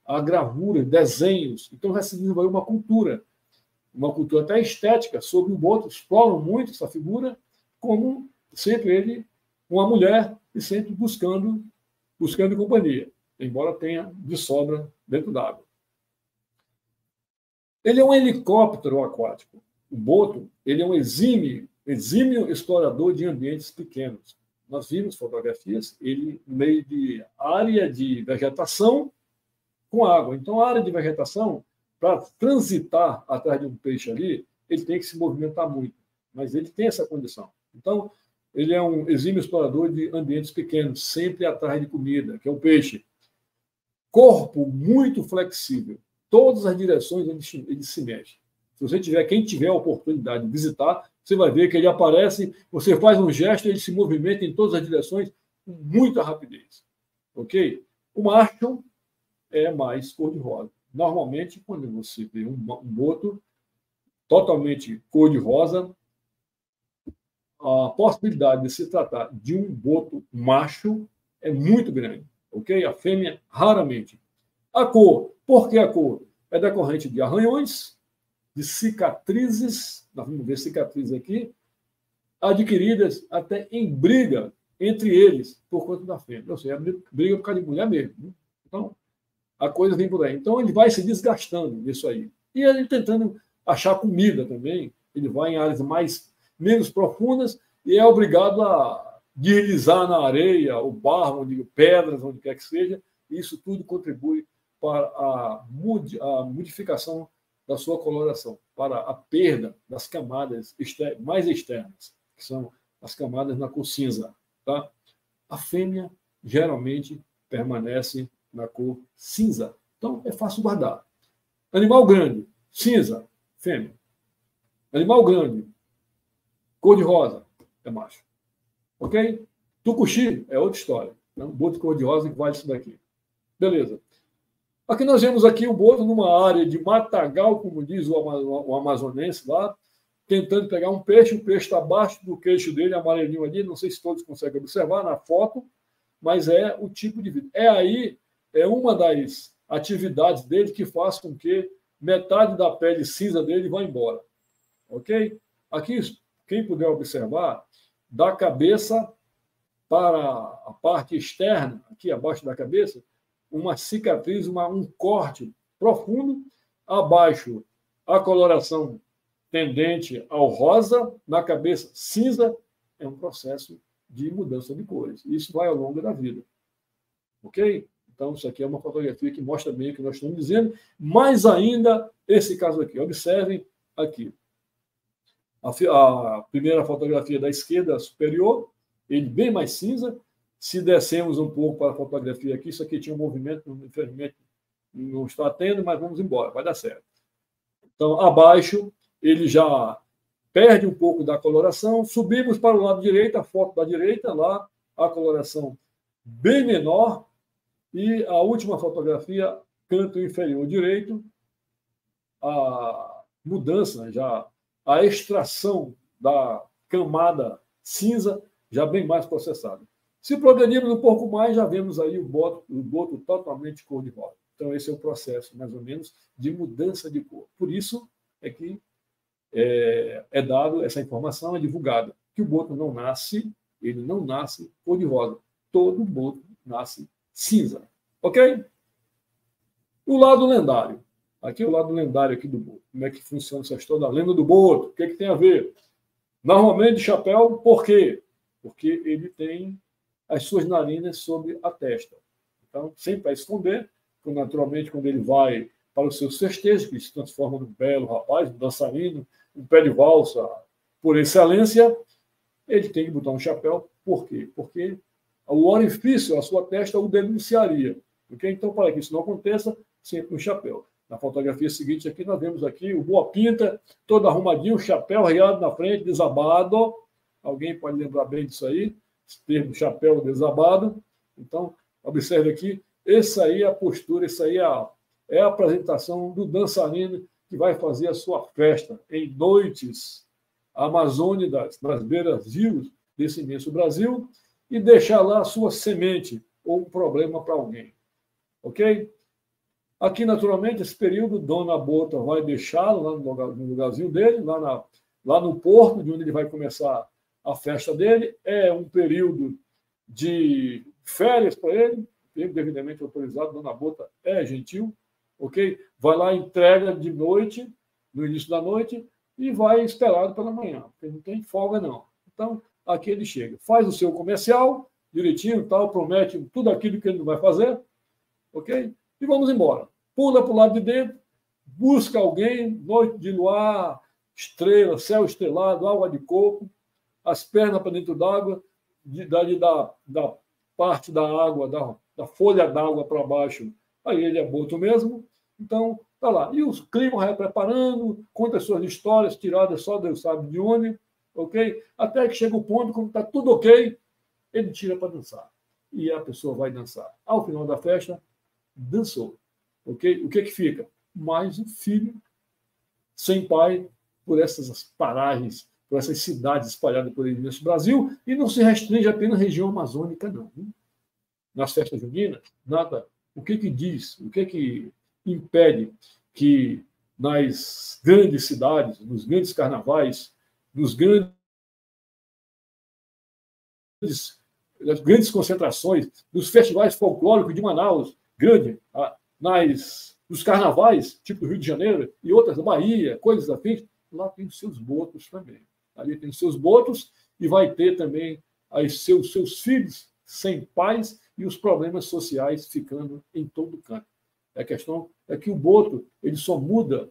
A gravura, desenhos. Então, já se desenvolveu uma cultura até estética sobre o boto, exploram muito essa figura, como sempre ele, uma mulher, e sempre buscando companhia, embora tenha de sobra dentro d'água. Ele é um helicóptero aquático. O boto, ele é um exímio explorador de ambientes pequenos. Nós vimos fotografias, ele no meio de área de vegetação com água. Então, a área de vegetação, para transitar atrás de um peixe ali, ele tem que se movimentar muito, mas ele tem essa condição. Então, ele é um exímio explorador de ambientes pequenos, sempre atrás de comida, que é o peixe. Corpo muito flexível. Todas as direções ele se mexe. Se você tiver, quem tiver a oportunidade de visitar, você vai ver que ele aparece, você faz um gesto, ele se movimenta em todas as direções com muita rapidez. Ok? O macho é mais cor-de-rosa. Normalmente, quando você vê um boto totalmente cor-de-rosa, a possibilidade de se tratar de um boto macho é muito grande. Ok? A fêmea, raramente. A cor. Por que a cor? É decorrente de arranhões, de cicatrizes, nós vamos ver cicatrizes aqui, adquiridas até em briga entre eles por conta da fêmea. Ou seja, briga por causa de mulher mesmo. Né? Então, a coisa vem por aí. Então, ele vai se desgastando nisso aí. E ele tentando achar comida também. Ele vai em áreas menos profundas e é obrigado a deslizar na areia, o barro, pedras, onde quer que seja. E isso tudo contribui para a modificação da sua coloração, para a perda das camadas mais externas, que são as camadas na cor cinza. Tá? A fêmea geralmente permanece na cor cinza. Então, é fácil guardar. Animal grande, cinza, fêmea. Animal grande, cor-de-rosa, é macho. Ok? Tucuxi é outra história. É um boto cor-de-rosa que vale isso daqui. Beleza. Aqui nós vemos aqui o boto numa área de matagal, como diz o amazonense lá, tentando pegar um peixe. O peixe está abaixo do queixo dele, amarelinho ali. Não sei se todos conseguem observar na foto, mas é o tipo de vida. É uma das atividades dele que faz com que metade da pele cinza dele vá embora. Ok? Aqui, quem puder observar, da cabeça para a parte externa, aqui abaixo da cabeça, uma cicatriz, um corte profundo, abaixo a coloração tendente ao rosa, na cabeça cinza, é um processo de mudança de cores. Isso vai ao longo da vida. Ok? Então, isso aqui é uma fotografia que mostra bem o que nós estamos dizendo. Mais ainda, esse caso aqui. Observem aqui. A primeira fotografia da esquerda superior, ele bem mais cinza. Se descemos um pouco para a fotografia aqui, isso aqui tinha um movimento, infelizmente não está tendo, mas vamos embora, vai dar certo. Então, abaixo, ele já perde um pouco da coloração. Subimos para o lado direito, a foto da direita, lá, a coloração bem menor. E a última fotografia, canto inferior direito, a mudança, já a extração da camada cinza já bem mais processada. Se progredirmos um pouco mais, já vemos aí o boto totalmente cor-de-rosa. Então, esse é o processo, mais ou menos, de mudança de cor. Por isso é que é dado essa informação, é divulgada, que o boto não nasce, ele não nasce cor-de-rosa. Todo boto nasce cinza. Ok? O lado lendário. Aqui é o lado lendário aqui do boto. Como é que funciona essa história da lenda do boto? O que tem a ver? Normalmente, chapéu, por quê? Porque ele tem as suas narinas sobre a testa. Então, sempre para esconder, naturalmente, quando ele vai para os seus festejos, que se transforma num belo rapaz, um dançarino, um pé de valsa por excelência, ele tem que botar um chapéu. Por quê? Porque o orifício, a sua testa, o denunciaria. Okay? Então, para que isso não aconteça, sempre um chapéu. Na fotografia seguinte, aqui nós vemos aqui o Boa Pinta, todo arrumadinho, chapéu riado na frente, desabado. Alguém pode lembrar bem disso aí? Esse termo chapéu desabado. Então, observe aqui, essa aí é a postura, essa aí é a apresentação do dançarino que vai fazer a sua festa em noites amazônicas, nas beiras-rios desse imenso Brasil, e deixar lá a sua semente ou um problema para alguém. Ok? Aqui, naturalmente, esse período, Dona Bota vai deixá-lo lá no lugarzinho dele, lá no porto, de onde ele vai começar a festa dele. É um período de férias para ele, devidamente autorizado. Dona Bota é gentil, ok? Vai lá, entrega de noite, no início da noite, e vai esperado pela manhã, porque não tem folga, não. Então, aqui ele chega, faz o seu comercial, direitinho, tal, promete tudo aquilo que ele não vai fazer, ok? E vamos embora. Pula para o lado de dentro, busca alguém, noite de luar, estrela, céu estrelado, água de coco, as pernas para dentro d'água, da parte da água, da folha d'água para baixo, aí ele é boto mesmo. Então, tá lá. E o clima vai preparando, conta as suas histórias, tiradas só Deus sabe de onde, ok? Até que chega o ponto, quando está tudo ok, ele tira para dançar. E a pessoa vai dançar. Ao final da festa, dançou. Ok? O que fica? Mais um filho sem pai por essas paragens, por essas cidades espalhadas por imenso Brasil, e não se restringe apenas à região amazônica, não. Nas festas juninas, nada. O que diz? O que impede que nas grandes cidades, nos grandes carnavais, nas grandes concentrações, nos festivais folclóricos de Manaus, nos carnavais, tipo Rio de Janeiro, e outras da Bahia, coisas afins, lá tem os seus botos também. Ali tem os seus botos e vai ter também seus filhos sem pais e os problemas sociais ficando em todo canto. A questão é que o boto ele só muda,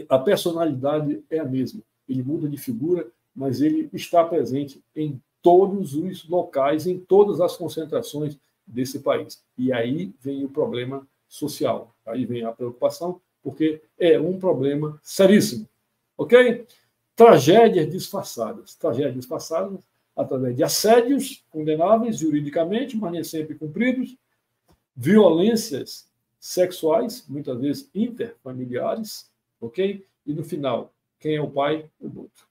a personalidade é a mesma. Ele muda de figura, mas ele está presente em todos os locais, em todas as concentrações desse país. E aí vem o problema social. Aí vem a preocupação, porque é um problema seríssimo. Ok? Tragédias disfarçadas. Tragédias disfarçadas através de assédios condenáveis juridicamente, mas nem sempre cumpridos, violências sexuais, muitas vezes interfamiliares, ok? E no final, quem é o pai? O boto.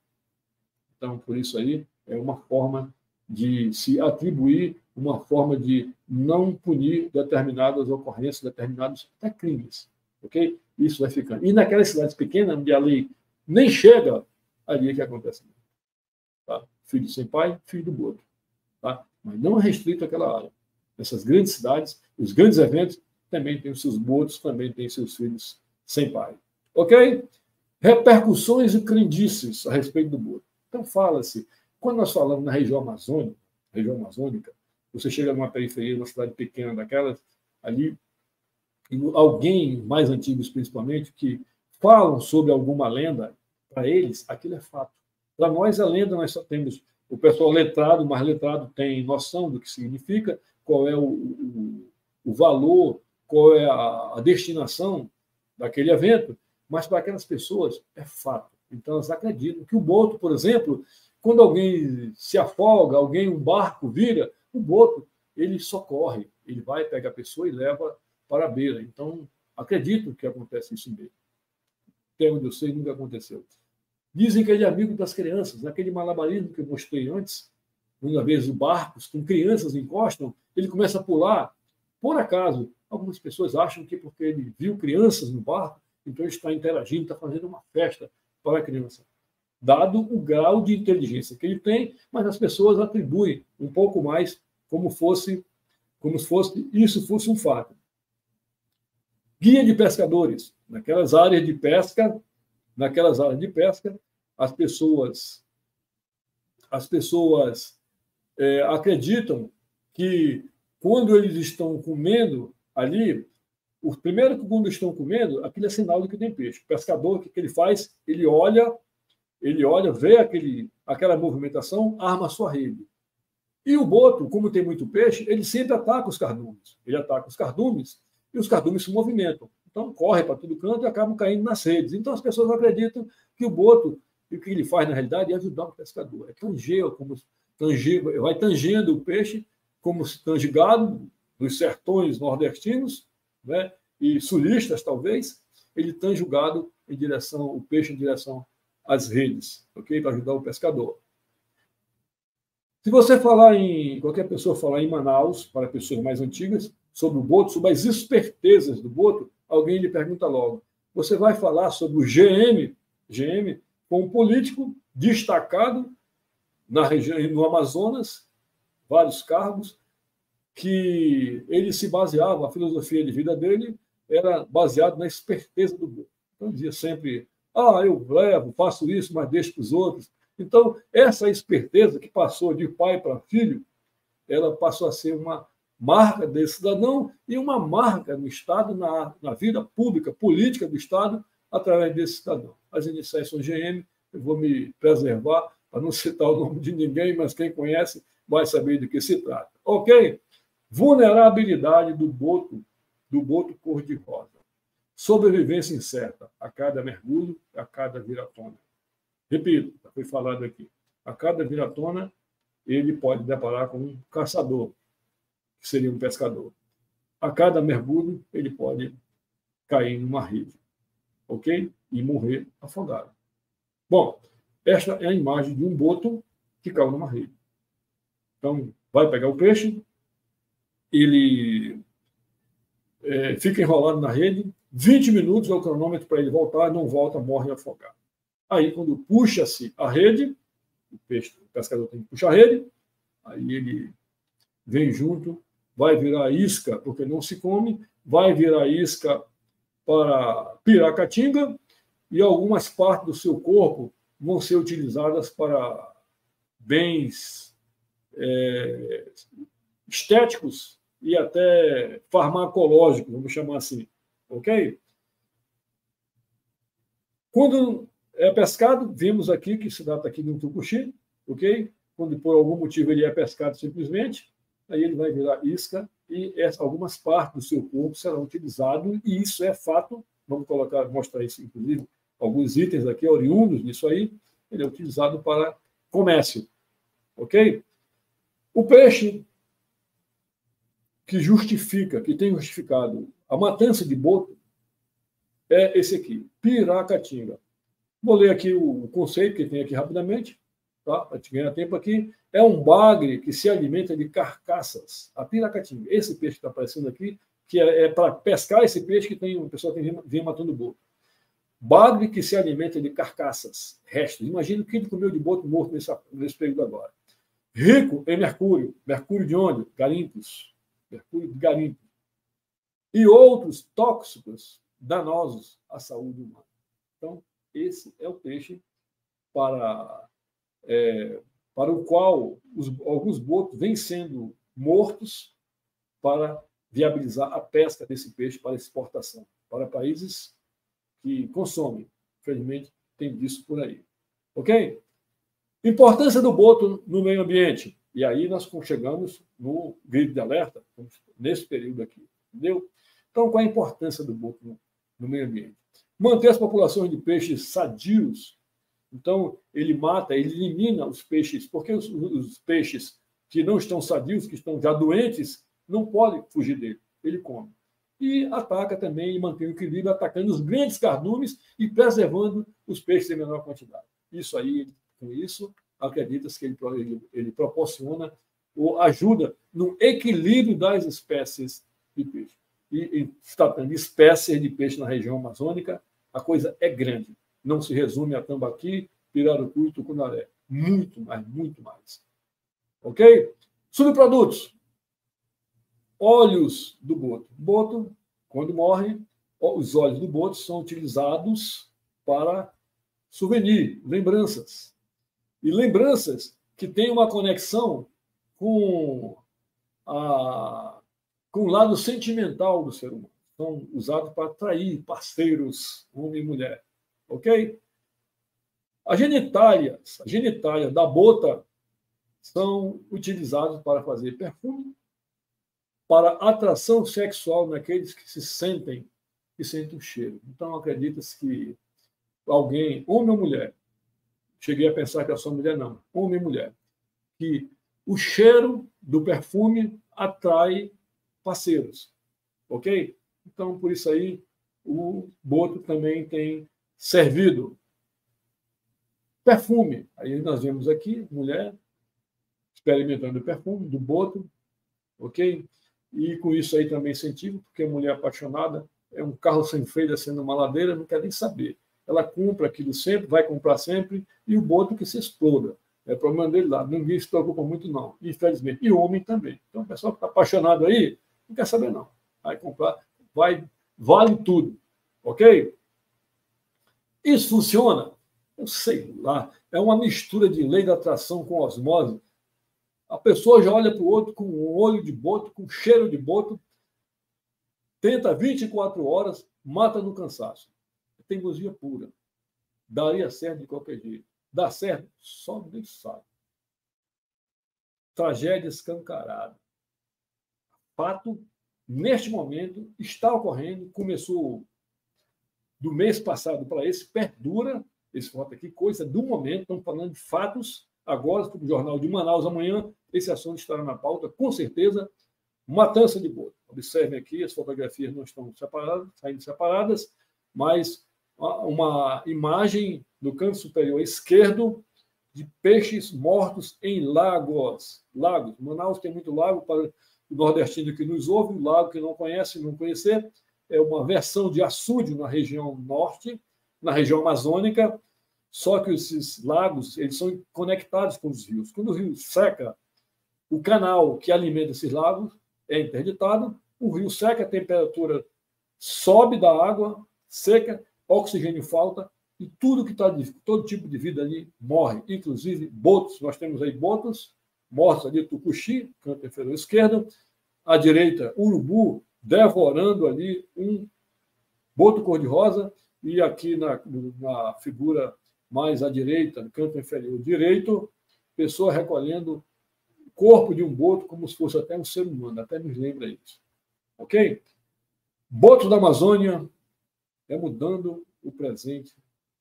Então, por isso aí, é uma forma de se atribuir, uma forma de não punir determinadas ocorrências, determinados até crimes, ok? Isso vai ficando. E naquelas cidades pequenas, onde a lei nem chega, ali é que acontece. Tá? Filho sem pai, filho do boto. Tá? Mas não é restrito àquela área. Nessas grandes cidades, os grandes eventos, também tem os seus botos, também tem seus filhos sem pai. Ok? Repercussões e crendices a respeito do boto. Então, fala-se, quando nós falamos na região amazônica, você chega numa periferia, numa cidade pequena daquelas, ali, e alguém, mais antigos principalmente, que falam sobre alguma lenda, para eles, aquilo é fato. Para nós, a lenda, nós só temos o pessoal letrado, mais letrado tem noção do que significa, qual é o valor, qual é a destinação daquele evento, mas para aquelas pessoas é fato. Então, elas acreditam que o boto, por exemplo, quando alguém se afoga, um barco vira, o boto, ele socorre, ele vai, pega a pessoa e leva para a beira. Então, acredito que acontece isso mesmo. Até onde eu sei, nunca aconteceu. Dizem que ele é amigo das crianças, naquele malabarismo que eu mostrei antes, uma vez os barcos com crianças encostam, ele começa a pular. Por acaso, algumas pessoas acham que porque ele viu crianças no barco, então ele está interagindo, está fazendo uma festa para a criança. Dado o grau de inteligência que ele tem, mas as pessoas atribuem um pouco mais como se isso fosse um fato. Guia de pescadores. Naquelas áreas de pesca, as pessoas acreditam que quando eles estão comendo ali, primeiro que quando estão comendo, aquilo é sinal de que tem peixe. O pescador, o que ele faz? Ele olha, vê aquela movimentação, arma a sua rede. E o boto, como tem muito peixe, ele sempre ataca os cardumes. Ele ataca os cardumes e os cardumes se movimentam. Então, corre para todo canto e acabam caindo nas redes. Então, as pessoas acreditam que o boto, e o que ele faz, na realidade, é ajudar o pescador. É vai tangendo o peixe, como se tange gado, nos sertões nordestinos, né? E sulistas, talvez, ele tange o gado o peixe em direção às redes, ok? Para ajudar o pescador. Se qualquer pessoa falar em Manaus, para pessoas mais antigas, sobre o boto, sobre as espertezas do boto, alguém lhe pergunta logo, você vai falar sobre o GM com um político destacado na região, no Amazonas, vários cargos, que ele se baseava, a filosofia de vida dele era baseado na esperteza do boto. Então, dizia sempre, eu levo, faço isso, mas deixo para os outros. Então, essa esperteza que passou de pai para filho, ela passou a ser uma marca desse cidadão e uma marca no Estado, na vida pública, política do Estado, através desse cidadão. As iniciais são GM, eu vou me preservar para não citar o nome de ninguém, mas quem conhece vai saber de que se trata. Ok? Vulnerabilidade do boto cor-de-rosa. Sobrevivência incerta a cada mergulho, a cada viratona. Repito, já foi falado aqui. A cada viratona, ele pode deparar com um caçador, que seria um pescador. A cada mergulho, ele pode cair numa rede, ok? E morrer afogado. Bom, esta é a imagem de um boto que caiu numa rede. Então, vai pegar o peixe, ele fica enrolado na rede, 20 minutos é o cronômetro para ele voltar, não volta, morre afogado. Aí, quando puxa-se a rede, o pescador tem que puxar a rede, aí ele vem junto, vai virar isca, porque não se come, vai virar isca para piracatinga, e algumas partes do seu corpo vão ser utilizadas para bens estéticos e até farmacológicos, vamos chamar assim, ok? Quando é pescado, vimos aqui que se trata aqui de um tucuxi, ok? Quando por algum motivo ele é pescado simplesmente, aí ele vai virar isca e algumas partes do seu corpo serão utilizadas, e isso é fato. Vamos mostrar isso, inclusive, alguns itens aqui oriundos disso aí. Ele é utilizado para comércio, ok? O peixe que tem justificado a matança de boto é esse aqui, piracatinga. Vou ler aqui o conceito que tem aqui rapidamente, tá? Para te ganhar tempo aqui. É um bagre que se alimenta de carcaças. A piracatinga, esse peixe que está aparecendo aqui, que é para pescar esse peixe que tem uma pessoa que vem matando boto. Bagre que se alimenta de carcaças, restos. Imagina o que ele comeu de boto morto nesse período agora. Rico em mercúrio. Mercúrio de onde? Garimpos. Mercúrio de garimpos. E outros tóxicos danosos à saúde humana. Então, esse é o peixe para o qual alguns botos vêm sendo mortos para viabilizar a pesca desse peixe para exportação para países que consomem. Infelizmente, tem disso por aí. Ok? Importância do boto no meio ambiente. E aí nós chegamos no grito de alerta, nesse período aqui. Entendeu? Então, qual é a importância do boto no meio ambiente? Manter as populações de peixes sadios. Então, ele elimina os peixes, porque os peixes que não estão sadios, que estão já doentes, não podem fugir dele. Ele come. E ataca também e mantém o equilíbrio, atacando os grandes cardumes e preservando os peixes em menor quantidade. Isso aí, com isso, acredita-se que ele proporciona ou ajuda no equilíbrio das espécies de peixe. E tratando de espécies de peixe na região amazônica, a coisa é grande. Não se resume a tambaqui, pirarucu e tucunaré. Muito mais, muito mais. Ok? Subprodutos. Olhos do boto. Boto, quando morre, os olhos do boto são utilizados para souvenir, lembranças. E lembranças que têm uma conexão com o lado sentimental do ser humano. São usados para atrair parceiros, homem e mulher. Ok? As genitálias da bota são utilizadas para fazer perfume, para atração sexual naqueles que sentem o cheiro. Então, acredita-se que alguém, homem ou mulher, cheguei a pensar que é só mulher, não, homem e mulher, que o cheiro do perfume atrai parceiros. Ok? Então, por isso aí, o boto também tem servido. Perfume. Aí nós vemos aqui, mulher experimentando o perfume do boto, ok? E com isso aí também incentivo, porque a mulher apaixonada é um carro sem freio descendo uma ladeira, não quer nem saber. Ela compra aquilo sempre, vai comprar sempre, e o boto que se exploda. É problema dele lá. Ninguém se preocupa muito, não, infelizmente. E o homem também. Então, o pessoal que está apaixonado aí, não quer saber, não. Vai comprar, vai vale tudo, ok? Isso funciona? Eu sei lá, é uma mistura de lei da atração com osmose. A pessoa já olha para o outro com um olho de boto, com cheiro de boto, tenta 24 horas, mata no cansaço. É teimosia pura. Daria certo de qualquer jeito. Dá certo? Só Deus sabe. Tragédia escancarada. Fato, neste momento, está ocorrendo, começou do mês passado para esse, perdura, esse fato aqui, coisa do momento, estamos falando de fatos, agora, como o Jornal de Manaus, amanhã, esse assunto estará na pauta, com certeza, matança de boto. Observem aqui, as fotografias não estão separadas, saindo separadas, mas uma imagem no canto superior esquerdo de peixes mortos em lagos. Lagos. Manaus tem muito lago, para o nordestino que nos ouve, o lago que não conhece, não conhecer, é uma versão de açude na região norte, na região amazônica, só que esses lagos eles são conectados com os rios. Quando o rio seca, o canal que alimenta esses lagos é interditado, o rio seca, a temperatura sobe da água, seca, oxigênio falta, e tudo que está, todo tipo de vida ali morre, inclusive botos. Nós temos aí botos mortos ali, tucuxi, canto inferior esquerdo, à direita, urubu, devorando ali um boto cor-de-rosa, e aqui na figura mais à direita, no canto inferior direito, pessoa recolhendo o corpo de um boto como se fosse até um ser humano, até nos lembra isso. Ok? Boto da Amazônia é mudando o presente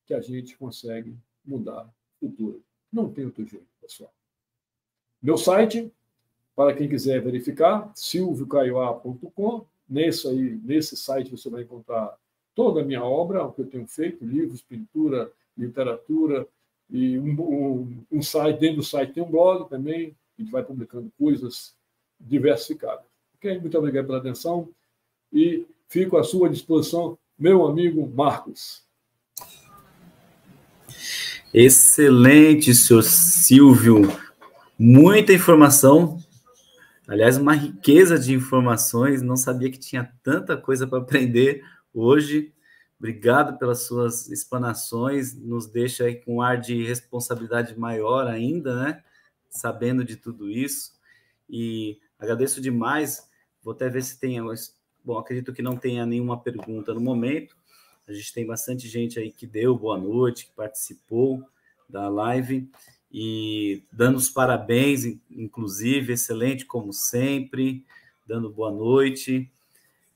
que a gente consegue mudar o futuro. Não tem outro jeito, pessoal. Meu site, para quem quiser verificar, silviocaioá.com. Nesse site você vai encontrar toda a minha obra, o que eu tenho feito, livros, pintura, literatura, e um site, dentro do site tem um blog também, a gente vai publicando coisas diversificadas. Ok? Muito obrigado pela atenção e fico à sua disposição, meu amigo Marcos. Excelente, senhor Silvio. Muita informação. Aliás, uma riqueza de informações. Não sabia que tinha tanta coisa para aprender hoje. Obrigado pelas suas explanações. Nos deixa aí com um ar de responsabilidade maior ainda, né? Sabendo de tudo isso. E agradeço demais. Vou até ver se tem... Bom, acredito que não tenha nenhuma pergunta no momento. A gente tem bastante gente aí que deu boa noite, que participou da live e dando os parabéns, inclusive, excelente como sempre, dando boa noite.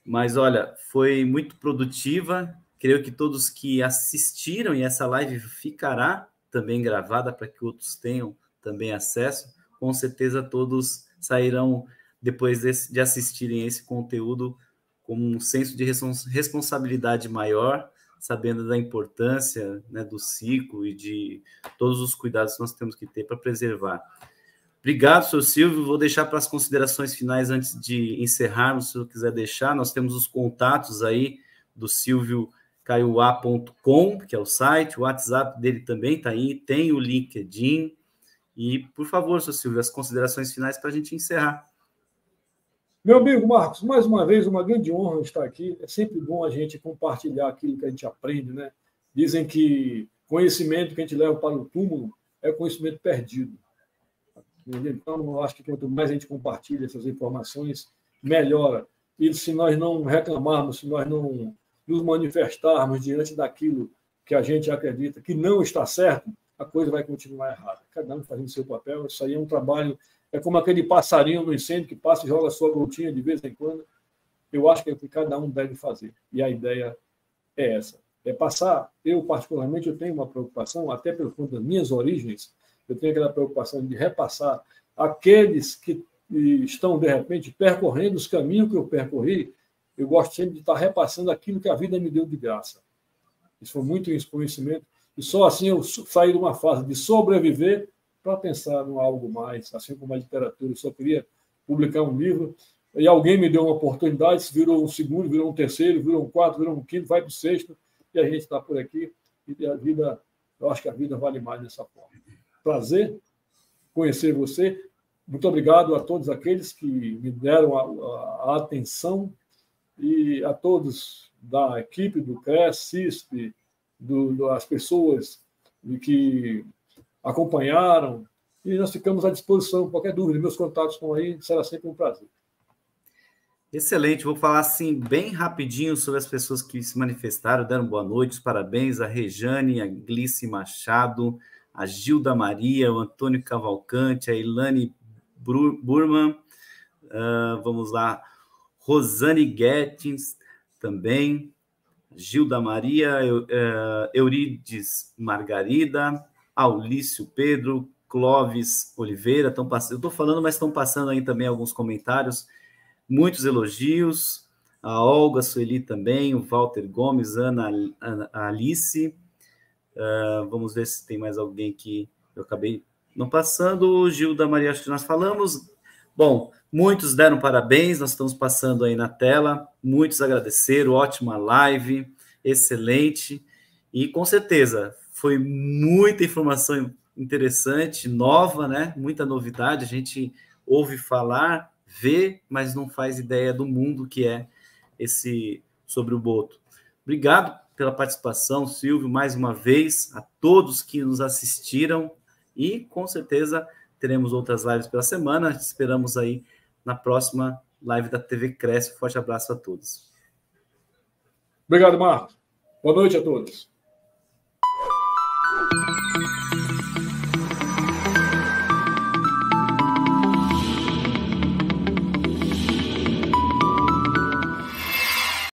Mas, olha, foi muito produtiva. Creio que todos que assistiram, e essa live ficará também gravada para que outros tenham também acesso, com certeza todos sairão, depois de assistirem esse conteúdo, com um senso de responsabilidade maior, sabendo da importância, né, do ciclo e de todos os cuidados que nós temos que ter para preservar. Obrigado, senhor Silvio. Vou deixar para as considerações finais antes de encerrarmos, se eu quiser deixar. Nós temos os contatos aí do silviocaioá.com, que é o site, o WhatsApp dele também está aí, tem o LinkedIn. E, por favor, senhor Silvio, as considerações finais para a gente encerrar. Meu amigo Marcos, mais uma vez, uma grande honra estar aqui. É sempre bom a gente compartilhar aquilo que a gente aprende, né? Dizem que conhecimento que a gente leva para o túmulo é conhecimento perdido. Então, eu acho que quanto mais a gente compartilha essas informações, melhora. E se nós não reclamarmos, se nós não nos manifestarmos diante daquilo que a gente acredita que não está certo, a coisa vai continuar errada. Cada um fazendo seu papel. Isso aí é um trabalho... É como aquele passarinho no incêndio que passa e joga a sua gotinha de vez em quando. Eu acho que é o que cada um deve fazer. E a ideia é essa. É passar. Eu, particularmente, eu tenho uma preocupação, até pelo conta das minhas origens, eu tenho aquela preocupação de repassar aqueles que estão, de repente, percorrendo os caminhos que eu percorri. Eu gosto sempre de estar repassando aquilo que a vida me deu de graça. Isso foi muito esse conhecimento. E só assim eu saí de uma fase de sobreviver para pensar em algo mais, assim como a literatura. Eu só queria publicar um livro e alguém me deu uma oportunidade, virou um segundo, virou um terceiro, virou um quarto, virou um quinto, vai para o sexto, e a gente está por aqui. E a vida, eu acho que a vida vale mais dessa forma. Prazer conhecer você. Muito obrigado a todos aqueles que me deram a atenção e a todos da equipe do CRES, CISP, das pessoas que acompanharam, e nós ficamos à disposição. Qualquer dúvida, meus contatos estão aí, será sempre um prazer. Excelente, vou falar assim bem rapidinho sobre as pessoas que se manifestaram, deram boa noite, parabéns a Rejane, a Glice Machado, a Gilda Maria, o Antônio Cavalcante, a Ilane Burman, vamos lá, Rosane Guettins também, Gilda Maria, Eurides Margarida, Aulício Pedro, Clóvis Oliveira, eu estou falando, mas estão passando aí também alguns comentários, muitos elogios, a Olga Sueli também, o Walter Gomes, a Alice, vamos ver se tem mais alguém que eu acabei não passando, o Gilda Maria, acho que nós falamos. Bom, muitos deram parabéns, nós estamos passando aí na tela, muitos agradeceram, ótima live, excelente, e com certeza foi muita informação interessante, nova, né? Muita novidade, a gente ouve falar, vê, mas não faz ideia do mundo que é sobre o Boto. Obrigado pela participação, Silvio, mais uma vez, a todos que nos assistiram, e com certeza teremos outras lives pela semana, esperamos aí na próxima live da TV Cresce. Forte abraço a todos. Obrigado, Marcos. Boa noite a todos.